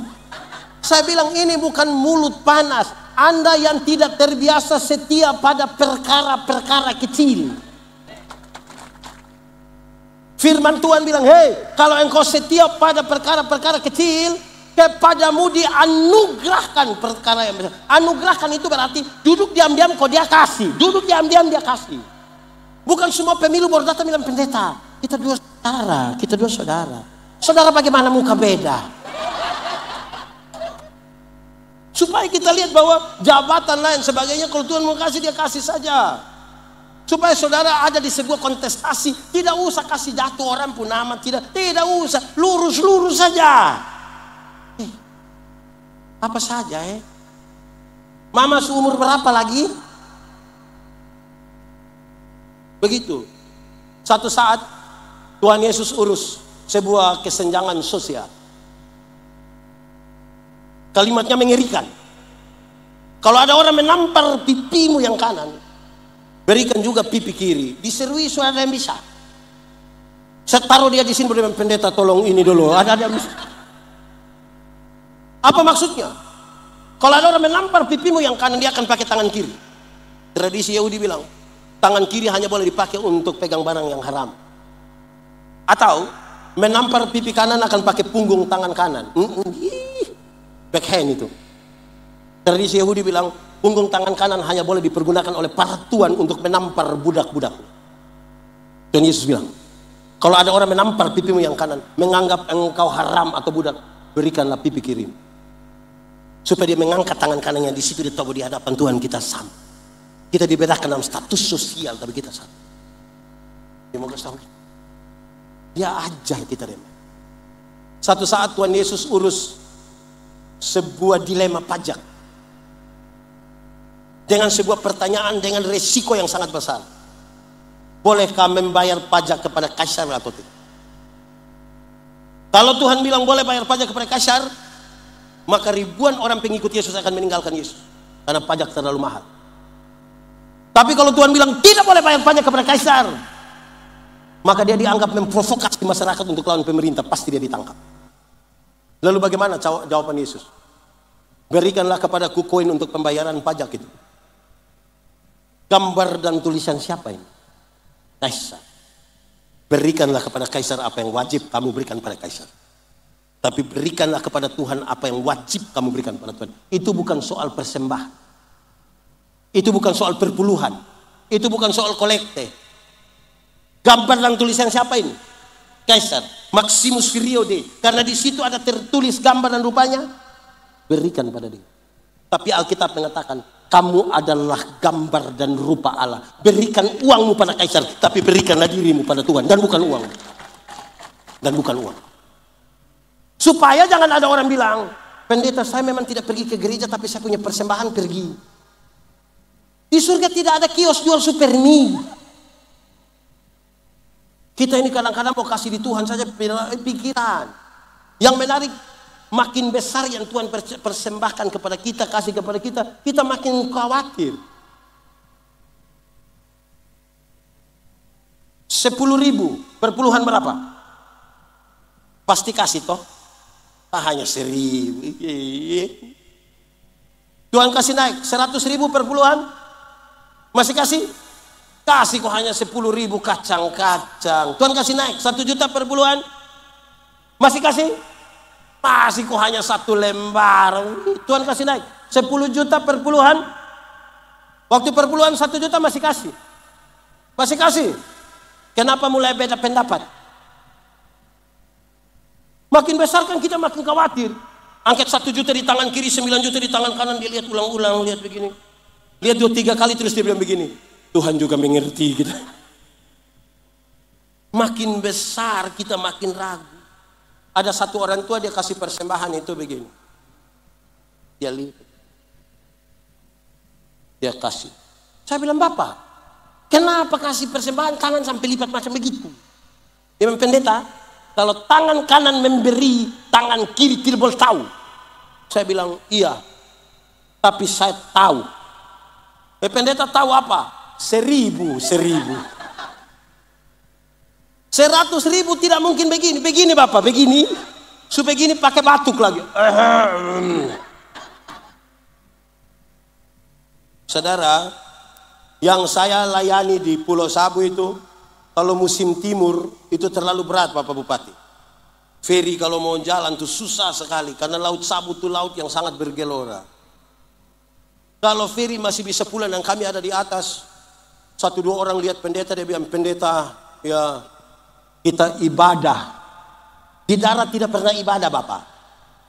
B: Saya bilang, ini bukan mulut panas, Anda yang tidak terbiasa setia pada perkara-perkara kecil. Firman Tuhan bilang, hei, kalau engkau setia pada perkara-perkara kecil, kepadamu dianugerahkan perkara yang besar. Anugerahkan itu berarti duduk diam-diam kok dia kasih, duduk diam-diam dia kasih. Bukan semua pemilu baru datang bilang, pendeta, kita dua saudara. Saudara bagaimana muka beda? Supaya kita lihat bahwa jabatan lain sebagainya, kalau Tuhan mau kasih, dia kasih saja. Supaya saudara ada di sebuah kontestasi, tidak usah kasih jatuh orang pun nama, tidak usah, lurus saja. Apa saja Mama seumur berapa lagi? Begitu. Satu saat Tuhan Yesus urus sebuah kesenjangan sosial. Kalimatnya mengerikan. Kalau ada orang menampar pipimu yang kanan, berikan juga pipi kiri. Diserui suara yang bisa. Saya taruh dia di sini, berikan, pendeta tolong ini dulu. Ada yang bisa. Apa maksudnya? Kalau ada orang menampar pipimu yang kanan, dia akan pakai tangan kiri. Tradisi Yahudi bilang, tangan kiri hanya boleh dipakai untuk pegang barang yang haram. Atau menampar pipi kanan akan pakai punggung tangan kanan. Backhand itu. Tradisi Yahudi bilang, punggung tangan kanan hanya boleh dipergunakan oleh para tuan untuk menampar budak-budak. Dan Yesus bilang, kalau ada orang menampar pipimu yang kanan, menganggap engkau haram atau budak, berikanlah pipi kiri. Supaya dia mengangkat tangan kanannya, di situ dia tahu di hadapan Tuhan kita sama. Kita dibedakan dalam status sosial, tapi kita satu. Dia mau kasih tahu. Dia ajar kita deh. Satu saat Tuhan Yesus urus sebuah dilema pajak. Dengan sebuah pertanyaan dengan resiko yang sangat besar. Bolehkah membayar pajak kepada kaisar atau tidak? Kalau Tuhan bilang boleh bayar pajak kepada kaisar, maka ribuan orang pengikut Yesus akan meninggalkan Yesus. Karena pajak terlalu mahal. Tapi kalau Tuhan bilang tidak boleh bayar pajak kepada kaisar, maka dia dianggap memprovokasi masyarakat untuk lawan pemerintah, pasti dia ditangkap. Lalu bagaimana jawaban Yesus? Berikanlah kepadaku koin untuk pembayaran pajak itu. Gambar dan tulisan siapa ini? Kaisar. Berikanlah kepada kaisar apa yang wajib kamu berikan pada kaisar. Tapi berikanlah kepada Tuhan apa yang wajib kamu berikan pada Tuhan. Itu bukan soal persembahan. Itu bukan soal perpuluhan. Itu bukan soal kolekte. Gambar dan tulisan siapa ini? Kaisar. Maximus Viriode. Karena di situ ada tertulis gambar dan rupanya. Berikan pada dia. Tapi Alkitab mengatakan, kamu adalah gambar dan rupa Allah. Berikan uangmu pada kaisar, tapi berikanlah dirimu pada Tuhan. Dan bukan uang. Dan bukan uang. Supaya jangan ada orang bilang, pendeta saya memang tidak pergi ke gereja, tapi saya punya persembahan pergi. Di surga tidak ada kios jual super mie. Kita ini kadang-kadang mau kasih di Tuhan saja pikiran. Yang menarik, makin besar yang Tuhan persembahkan kepada kita, kasih kepada kita, kita makin khawatir. 10.000, perpuluhan berapa? Pasti kasih toh? Hanya 1.000. Tuhan kasih naik 100.000 perpuluhan, masih kasih? Kasih kok hanya 10.000 kacang-kacang. Tuhan kasih naik 1 juta perpuluhan, masih kasih? Masih kok hanya 1 lembar. Tuhan kasih naik 10 juta perpuluhan. Waktu perpuluhan 1 juta masih kasih. Masih kasih. Kenapa mulai beda pendapat? Makin besar kan kita makin khawatir. Angkat 1 juta di tangan kiri, 9 juta di tangan kanan. Dia lihat ulang-ulang, lihat begini. Lihat 2-3 kali terus dia bilang begini. Tuhan juga mengerti kita. Makin besar kita makin ragu. Ada satu orang tua dia kasih persembahan itu begini. Dia lipat. Dia kasih. Saya bilang, Bapak, kenapa kasih persembahan tangan sampai lipat macam begitu? Dia bilang, pendeta, kalau tangan kanan memberi, tangan kiri tidak boleh tahu. Saya bilang, iya. Tapi saya tahu. Pendeta tahu apa? 1.000. 100.000 tidak mungkin begini. Begini Bapak, begini. Supaya begini pakai batuk lagi. Saudara, yang saya layani di Pulau Sabu itu, kalau musim timur itu terlalu berat Bapak Bupati. Feri kalau mau jalan itu susah sekali. Karena Laut Sabu itu laut yang sangat bergelora. Kalau feri masih bisa pulang dan kami ada di atas, 1-2 orang lihat pendeta, dia bilang, pendeta, ya kita ibadah. Di darat tidak pernah ibadah Bapak.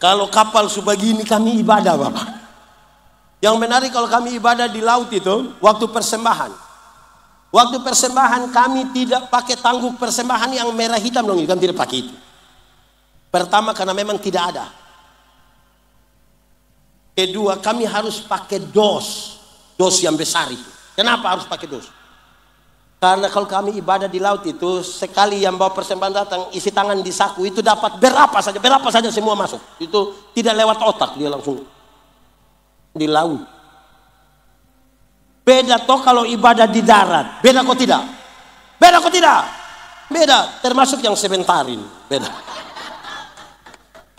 B: Kalau kapal sebegini kami ibadah Bapak. Yang menarik kalau kami ibadah di laut itu, waktu persembahan. Waktu persembahan kami tidak pakai tangguk persembahan yang merah hitam dong, kami tidak pakai itu. Pertama karena memang tidak ada. Kedua, kami harus pakai dos yang besar itu. Kenapa harus pakai dos? Karena kalau kami ibadah di laut itu, sekali yang bawa persembahan datang, isi tangan di saku itu dapat berapa saja semua masuk. Itu tidak lewat otak, dia langsung di laut. Beda toh kalau ibadah di darat. Beda kok tidak? Beda kok tidak? Beda, termasuk yang sementarin. Beda.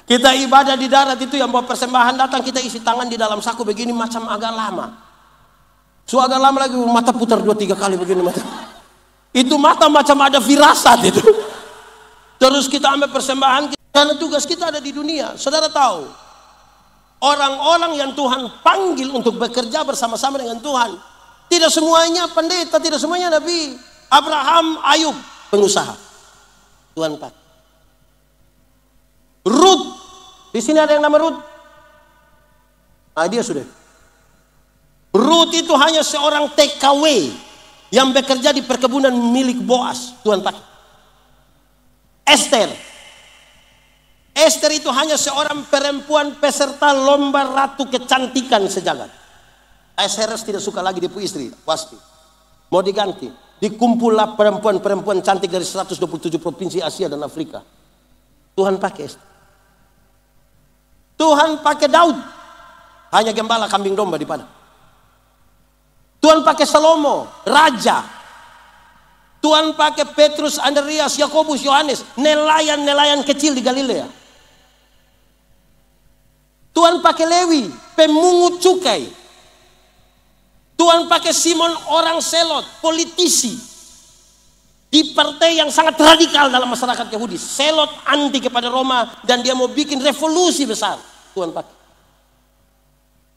B: Kita ibadah di darat itu yang bawa persembahan datang, kita isi tangan di dalam saku begini macam agak lama. So agak lama lagi mata putar 2-3 kali begini mata. Itu mata macam ada firasat itu. Terus kita ambil persembahan karena tugas kita ada di dunia. Saudara tahu, orang-orang yang Tuhan panggil untuk bekerja bersama-sama dengan Tuhan, tidak semuanya pendeta, tidak semuanya nabi. Abraham, Ayub, pengusaha. Tuhan pakai. Ruth, di sini ada yang nama Ruth. Nah, dia sudah. Ruth itu hanya seorang TKW yang bekerja di perkebunan milik Boas. Tuhan pakai. Esther itu hanya seorang perempuan peserta lomba ratu kecantikan sejagat. Ahasuerus tidak suka lagi dia punya istri, pasti. Mau diganti. Dikumpullah perempuan-perempuan cantik dari 127 provinsi Asia dan Afrika. Tuhan pakai Esther. Tuhan pakai Daud. Hanya gembala kambing domba di padang. Tuhan pakai Salomo, raja. Tuhan pakai Petrus, Andreas, Yakobus, Yohanes, nelayan-nelayan kecil di Galilea. Tuhan pakai Lewi, pemungut cukai. Tuhan pakai Simon, orang selot, politisi. Di partai yang sangat radikal dalam masyarakat Yahudi. Selot anti kepada Roma dan dia mau bikin revolusi besar. Tuhan pakai.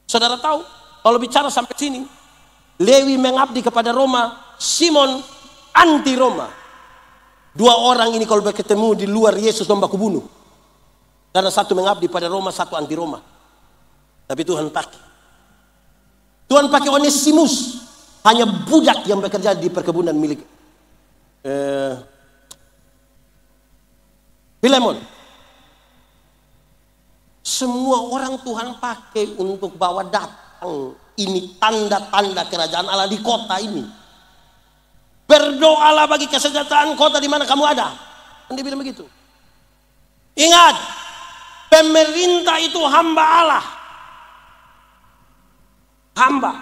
B: Saudara tahu, kalau bicara sampai sini, Lewi mengabdi kepada Roma, Simon anti Roma. Dua orang ini kalau bertemu di luar Yesus dong baku bunuh. Karena satu mengabdi pada Roma, satu anti Roma. Tapi Tuhan pakai. Tuhan pakai Onesimus, hanya budak yang bekerja di perkebunan milik Filemon. Semua orang Tuhan pakai untuk bawa datang. Ini tanda-tanda kerajaan Allah di kota ini. Berdoalah bagi kesejahteraan kota di mana kamu ada. Dia bilang begitu. Ingat, pemerintah itu hamba Allah. Hamba.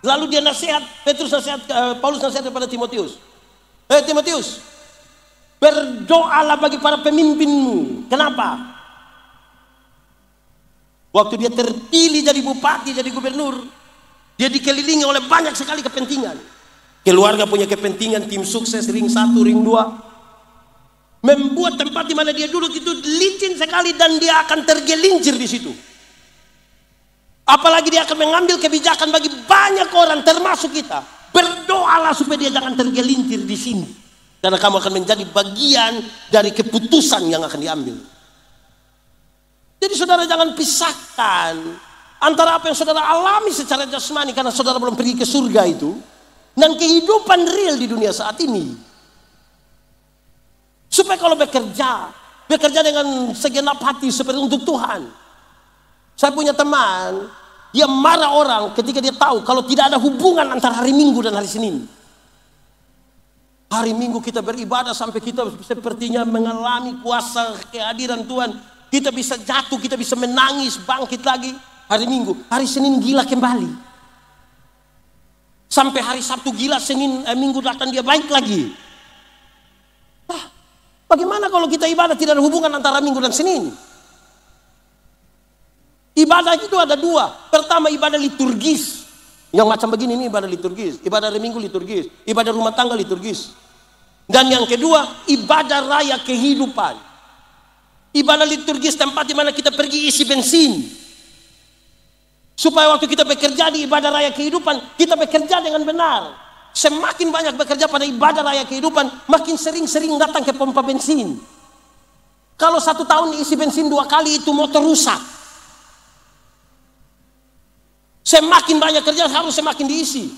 B: Lalu dia nasihat, Paulus nasihat kepada Timotius. Timotius, berdoalah bagi para pemimpinmu. Kenapa? Waktu dia terpilih jadi bupati, jadi gubernur, dia dikelilingi oleh banyak sekali kepentingan. Keluarga punya kepentingan, tim sukses, ring 1, ring 2. Membuat tempat di mana dia duduk itu licin sekali dan dia akan tergelincir di situ. Apalagi dia akan mengambil kebijakan bagi banyak orang termasuk kita. Berdoalah supaya dia jangan tergelincir di sini. Karena kamu akan menjadi bagian dari keputusan yang akan diambil. Jadi saudara jangan pisahkan antara apa yang saudara alami secara jasmani karena saudara belum pergi ke surga itu dan kehidupan real di dunia saat ini. Supaya kalau bekerja dengan segenap hati seperti untuk Tuhan. Saya punya teman, dia marah orang ketika dia tahu kalau tidak ada hubungan antara hari Minggu dan hari Senin. Hari Minggu kita beribadah sampai kita sepertinya mengalami kuasa kehadiran Tuhan. Kita bisa jatuh, kita bisa menangis, bangkit lagi. Hari Minggu, hari Senin gila kembali. Sampai hari Sabtu gila, Minggu datang dia baik lagi. Bagaimana kalau kita ibadah tidak ada hubungan antara Minggu dan Senin? Ibadah itu ada dua. Pertama ibadah liturgis. Yang macam begini ini ibadah liturgis. Ibadah hari Minggu liturgis. Ibadah rumah tangga liturgis. Dan yang kedua ibadah raya kehidupan. Ibadah liturgis tempat di mana kita pergi isi bensin. Supaya waktu kita bekerja di ibadah raya kehidupan, kita bekerja dengan benar. Semakin banyak bekerja pada ibadah raya kehidupan, makin sering-sering datang ke pompa bensin. Kalau 1 tahun isi bensin 2 kali itu motor rusak. Semakin banyak kerja harus semakin diisi.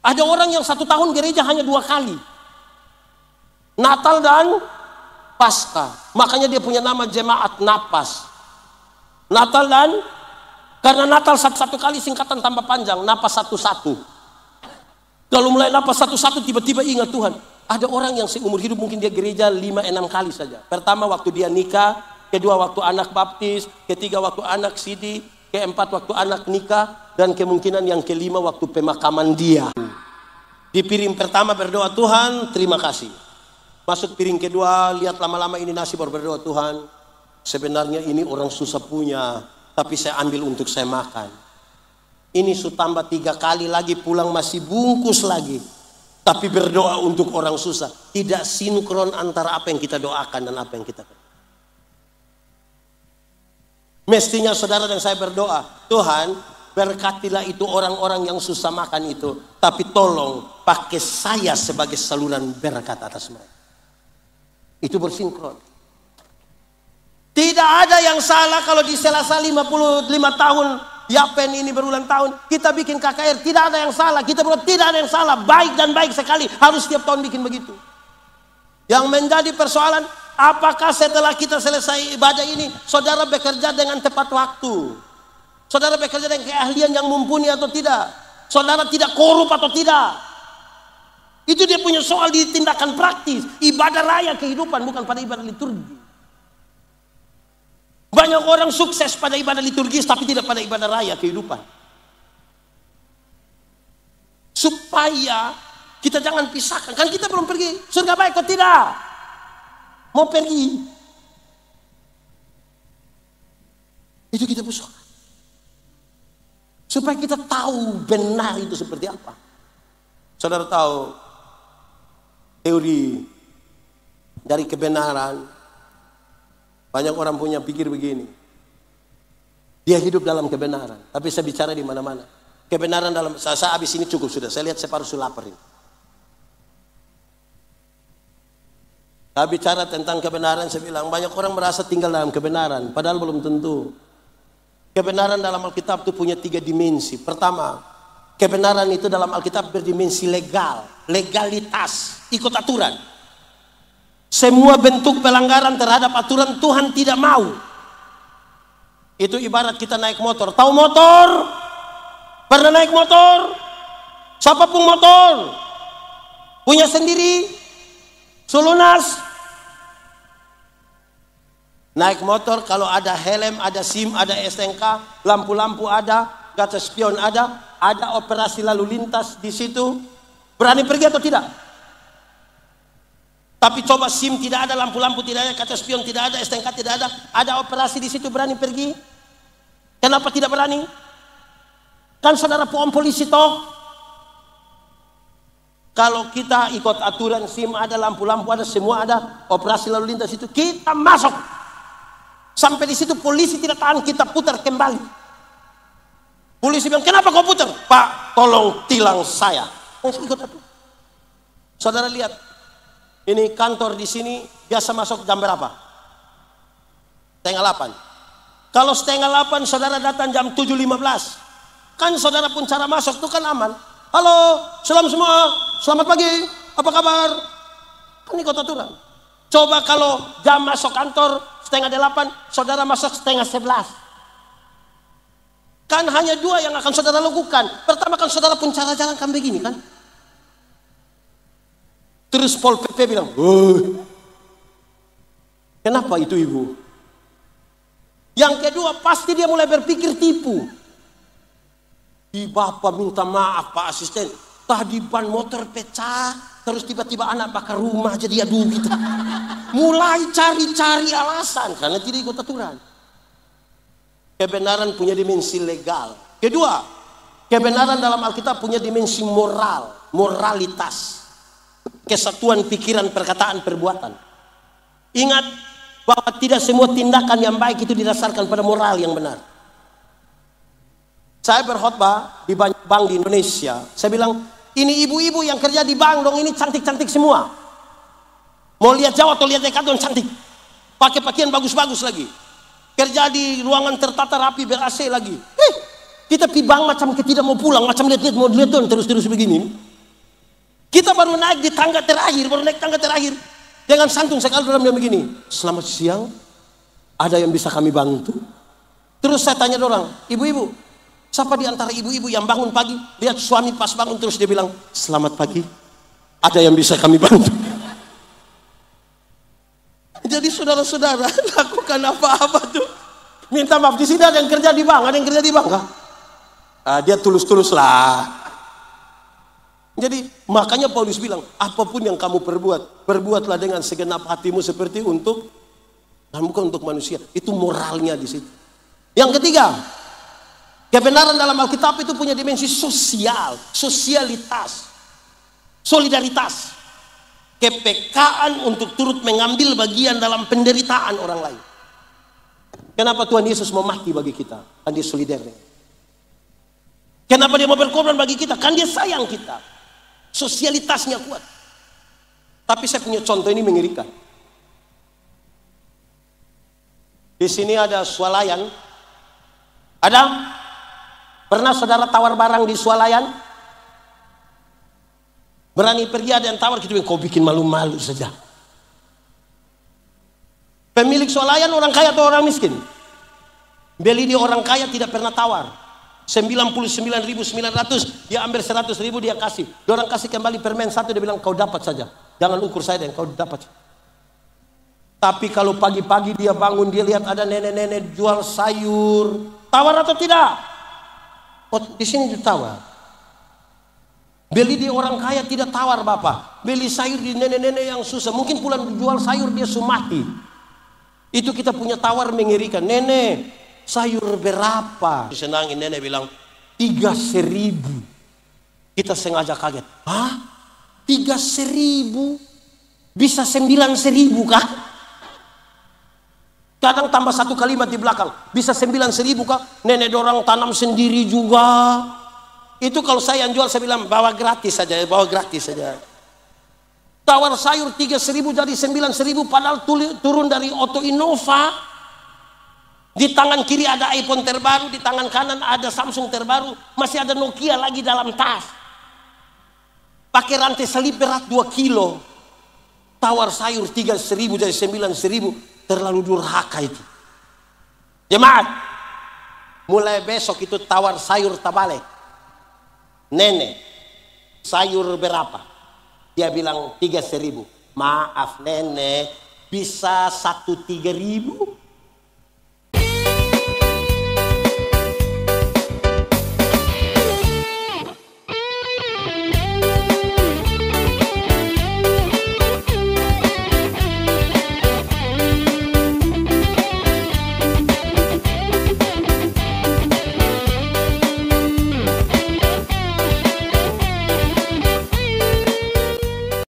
B: Ada orang yang 1 tahun gereja hanya 2 kali. Natal dan Paskah. Makanya dia punya nama jemaat Napas. Natal dan karena Natal satu kali singkatan tambah panjang, Napas 1-1. Kalau mulai Napas 1-1 tiba-tiba ingat Tuhan. Ada orang yang seumur hidup mungkin dia gereja 5-6 kali saja. Pertama waktu dia nikah, kedua waktu anak baptis, ketiga waktu anak sidi, keempat waktu anak nikah, dan kemungkinan yang kelima waktu pemakaman dia. Di piring pertama berdoa Tuhan, terima kasih. Masuk piring kedua, lihat lama-lama ini nasi baru berdoa Tuhan. Sebenarnya ini orang susah punya, tapi saya ambil untuk saya makan. Ini sudah tambah 3 kali lagi pulang masih bungkus lagi. Tapi berdoa untuk orang susah. Tidak sinkron antara apa yang kita doakan dan apa yang kita kerjakan. Mestinya saudara dan saya berdoa, Tuhan berkatilah itu orang-orang yang susah makan itu. Tapi tolong pakai saya sebagai saluran berkat atas mereka. Itu bersinkron. Tidak ada yang salah kalau di Selasa 55 tahun Yapen ini berulang tahun, kita bikin KKR, tidak ada yang salah. Kita berbuat tidak ada yang salah, baik dan baik sekali. Harus setiap tahun bikin begitu. Yang menjadi persoalan, apakah setelah kita selesai ibadah ini, saudara bekerja dengan tepat waktu? Saudara bekerja dengan keahlian yang mumpuni atau tidak? Saudara tidak korup atau tidak? Itu dia punya soal di tindakan praktis. Ibadah raya kehidupan, bukan pada ibadah liturgi. Banyak orang sukses pada ibadah liturgis tapi tidak pada ibadah raya kehidupan. Supaya kita jangan pisahkan. Kan kita belum pergi surga baik kok tidak? Mau pergi. Itu kita musuh. Supaya kita tahu benar itu seperti apa. Saudara tahu teori dari kebenaran. Banyak orang punya pikir begini. Dia hidup dalam kebenaran. Tapi saya bicara di mana-mana. Kebenaran dalam, saya habis ini cukup sudah. Saya lihat saya harus lapar ini. Saya bicara tentang kebenaran, saya bilang banyak orang merasa tinggal dalam kebenaran. Padahal belum tentu. Kebenaran dalam Alkitab itu punya 3 dimensi. Pertama, kebenaran itu dalam Alkitab berdimensi legal. Legalitas. Ikut aturan. Semua bentuk pelanggaran terhadap aturan Tuhan tidak mau. Itu ibarat kita naik motor. Tahu motor? Pernah naik motor? Siapa pun motor? Punya sendiri? Sulunas? Naik motor kalau ada helm, ada SIM, ada STNK, lampu-lampu ada, kaca spion ada operasi lalu lintas di situ. Berani pergi atau tidak? Tapi coba SIM tidak ada, lampu-lampu tidak ada, kaca spion tidak ada, STNK tidak ada operasi di situ, berani pergi? Kenapa tidak berani? Kan saudara pohon polisi toh. Kalau kita ikut aturan, SIM ada, lampu-lampu ada, semua ada, operasi lalu lintas itu kita masuk. Sampai di situ polisi tidak tahan, kita putar kembali. Polisi bilang, kenapa kau putar? Pak, tolong tilang saya. Ikut aturan. Saudara lihat. Ini kantor di sini biasa masuk jam berapa? 7:30. Kalau 7:30 saudara datang jam 7:15. Kan saudara pun cara masuk itu kan aman. Halo, salam semua, selamat pagi, apa kabar? Kan ikut aturan. Coba kalau jam masuk kantor 7:30, saudara masuk 10:30. Kan hanya 2 yang akan saudara lakukan. Pertama kan saudara pun cara jalan kan begini kan. Terus Pol PP bilang, kenapa itu ibu? Yang kedua pasti dia mulai berpikir tipu. Bapak minta maaf Pak Asisten, tadi ban motor pecah, terus tiba-tiba anak bakar rumah jadi aduh gitu. Mulai cari-cari alasan karena tidak ikut aturan. Kebenaran punya dimensi legal. Kedua, kebenaran dalam Alkitab punya dimensi moral, moralitas. Kesatuan pikiran, perkataan, perbuatan. Ingat bahwa tidak semua tindakan yang baik itu didasarkan pada moral yang benar. Saya berkhotbah di banyak bank di Indonesia. Saya bilang, ini ibu-ibu yang kerja di bank dong, ini cantik-cantik semua. Mau lihat Jawa atau lihat Decathlon cantik. Pakai pakaian bagus-bagus lagi. Kerja di ruangan tertata rapi, ber-AC lagi. Kita pi bank macam kita tidak mau pulang, macam lihat-lihat mau lihat terus-terus begini. Kita baru naik di tangga terakhir, dengan santun sekali dalam dia begini. Selamat siang, ada yang bisa kami bantu? Terus saya tanya orang, ibu-ibu, siapa di antara ibu-ibu yang bangun pagi, lihat suami pas bangun terus dia bilang, selamat pagi, ada yang bisa kami bantu? Jadi saudara-saudara, lakukan apa-apa tuh. Minta maaf, di sini ada yang kerja di bank, kah? Dia tulus-tulus lah. Jadi makanya Paulus bilang, apapun yang kamu perbuatlah dengan segenap hatimu seperti untuk, dan bukan untuk manusia. Itu moralnya di situ. Yang ketiga, kebenaran dalam Alkitab itu punya dimensi sosial, sosialitas, solidaritas, kepekaan untuk turut mengambil bagian dalam penderitaan orang lain. Kenapa Tuhan Yesus mau mati bagi kita? Kan dia solider. Kenapa dia mau berkorban bagi kita? Kan dia sayang kita. Sosialitasnya kuat. Tapi saya punya contoh ini mengerikan. Di sini ada swalayan. Ada Pernah saudara tawar barang di swalayan? Berani pergi ada yang tawar, gitu, kau bikin malu-malu saja. Pemilik swalayan orang kaya atau orang miskin? Beli di orang kaya tidak pernah tawar. 99.900, dia ambil 100.000 dia kasih. Dia orang kasih kembali permen satu, dia bilang kau dapat saja. Jangan ukur saya dan kau dapat. Tapi kalau pagi-pagi dia bangun, dia lihat ada nenek-nenek jual sayur, tawar atau tidak? Oh, di sini ditawar. Beli di orang kaya tidak tawar bapak. Beli sayur di nenek-nenek yang susah. Mungkin pulang jual sayur dia sumati. Itu kita punya tawar mengerikan. Nenek, sayur berapa? Disenangin, nenek bilang 3.000. Kita sengaja kaget. Hah? 3.000? Bisa 9.000 kah? Kadang tambah satu kalimat di belakang. Bisa 9.000 kah? Nenek dorang tanam sendiri juga. Itu kalau saya yang jual, saya bilang bawa gratis saja, bawa gratis saja. Tawar sayur 3.000 jadi 9.000, padahal turun dari Auto Innova. Di tangan kiri ada iPhone terbaru, di tangan kanan ada Samsung terbaru, masih ada Nokia lagi dalam tas. Pakai rantai selip berat 2 kilo. Tawar sayur 3.000 jadi 9.000, terlalu durhaka itu. Jemaat, mulai besok itu tawar sayur tabalik. Nenek, sayur berapa? Dia bilang 3.000. Maaf nenek, bisa 1 3.000?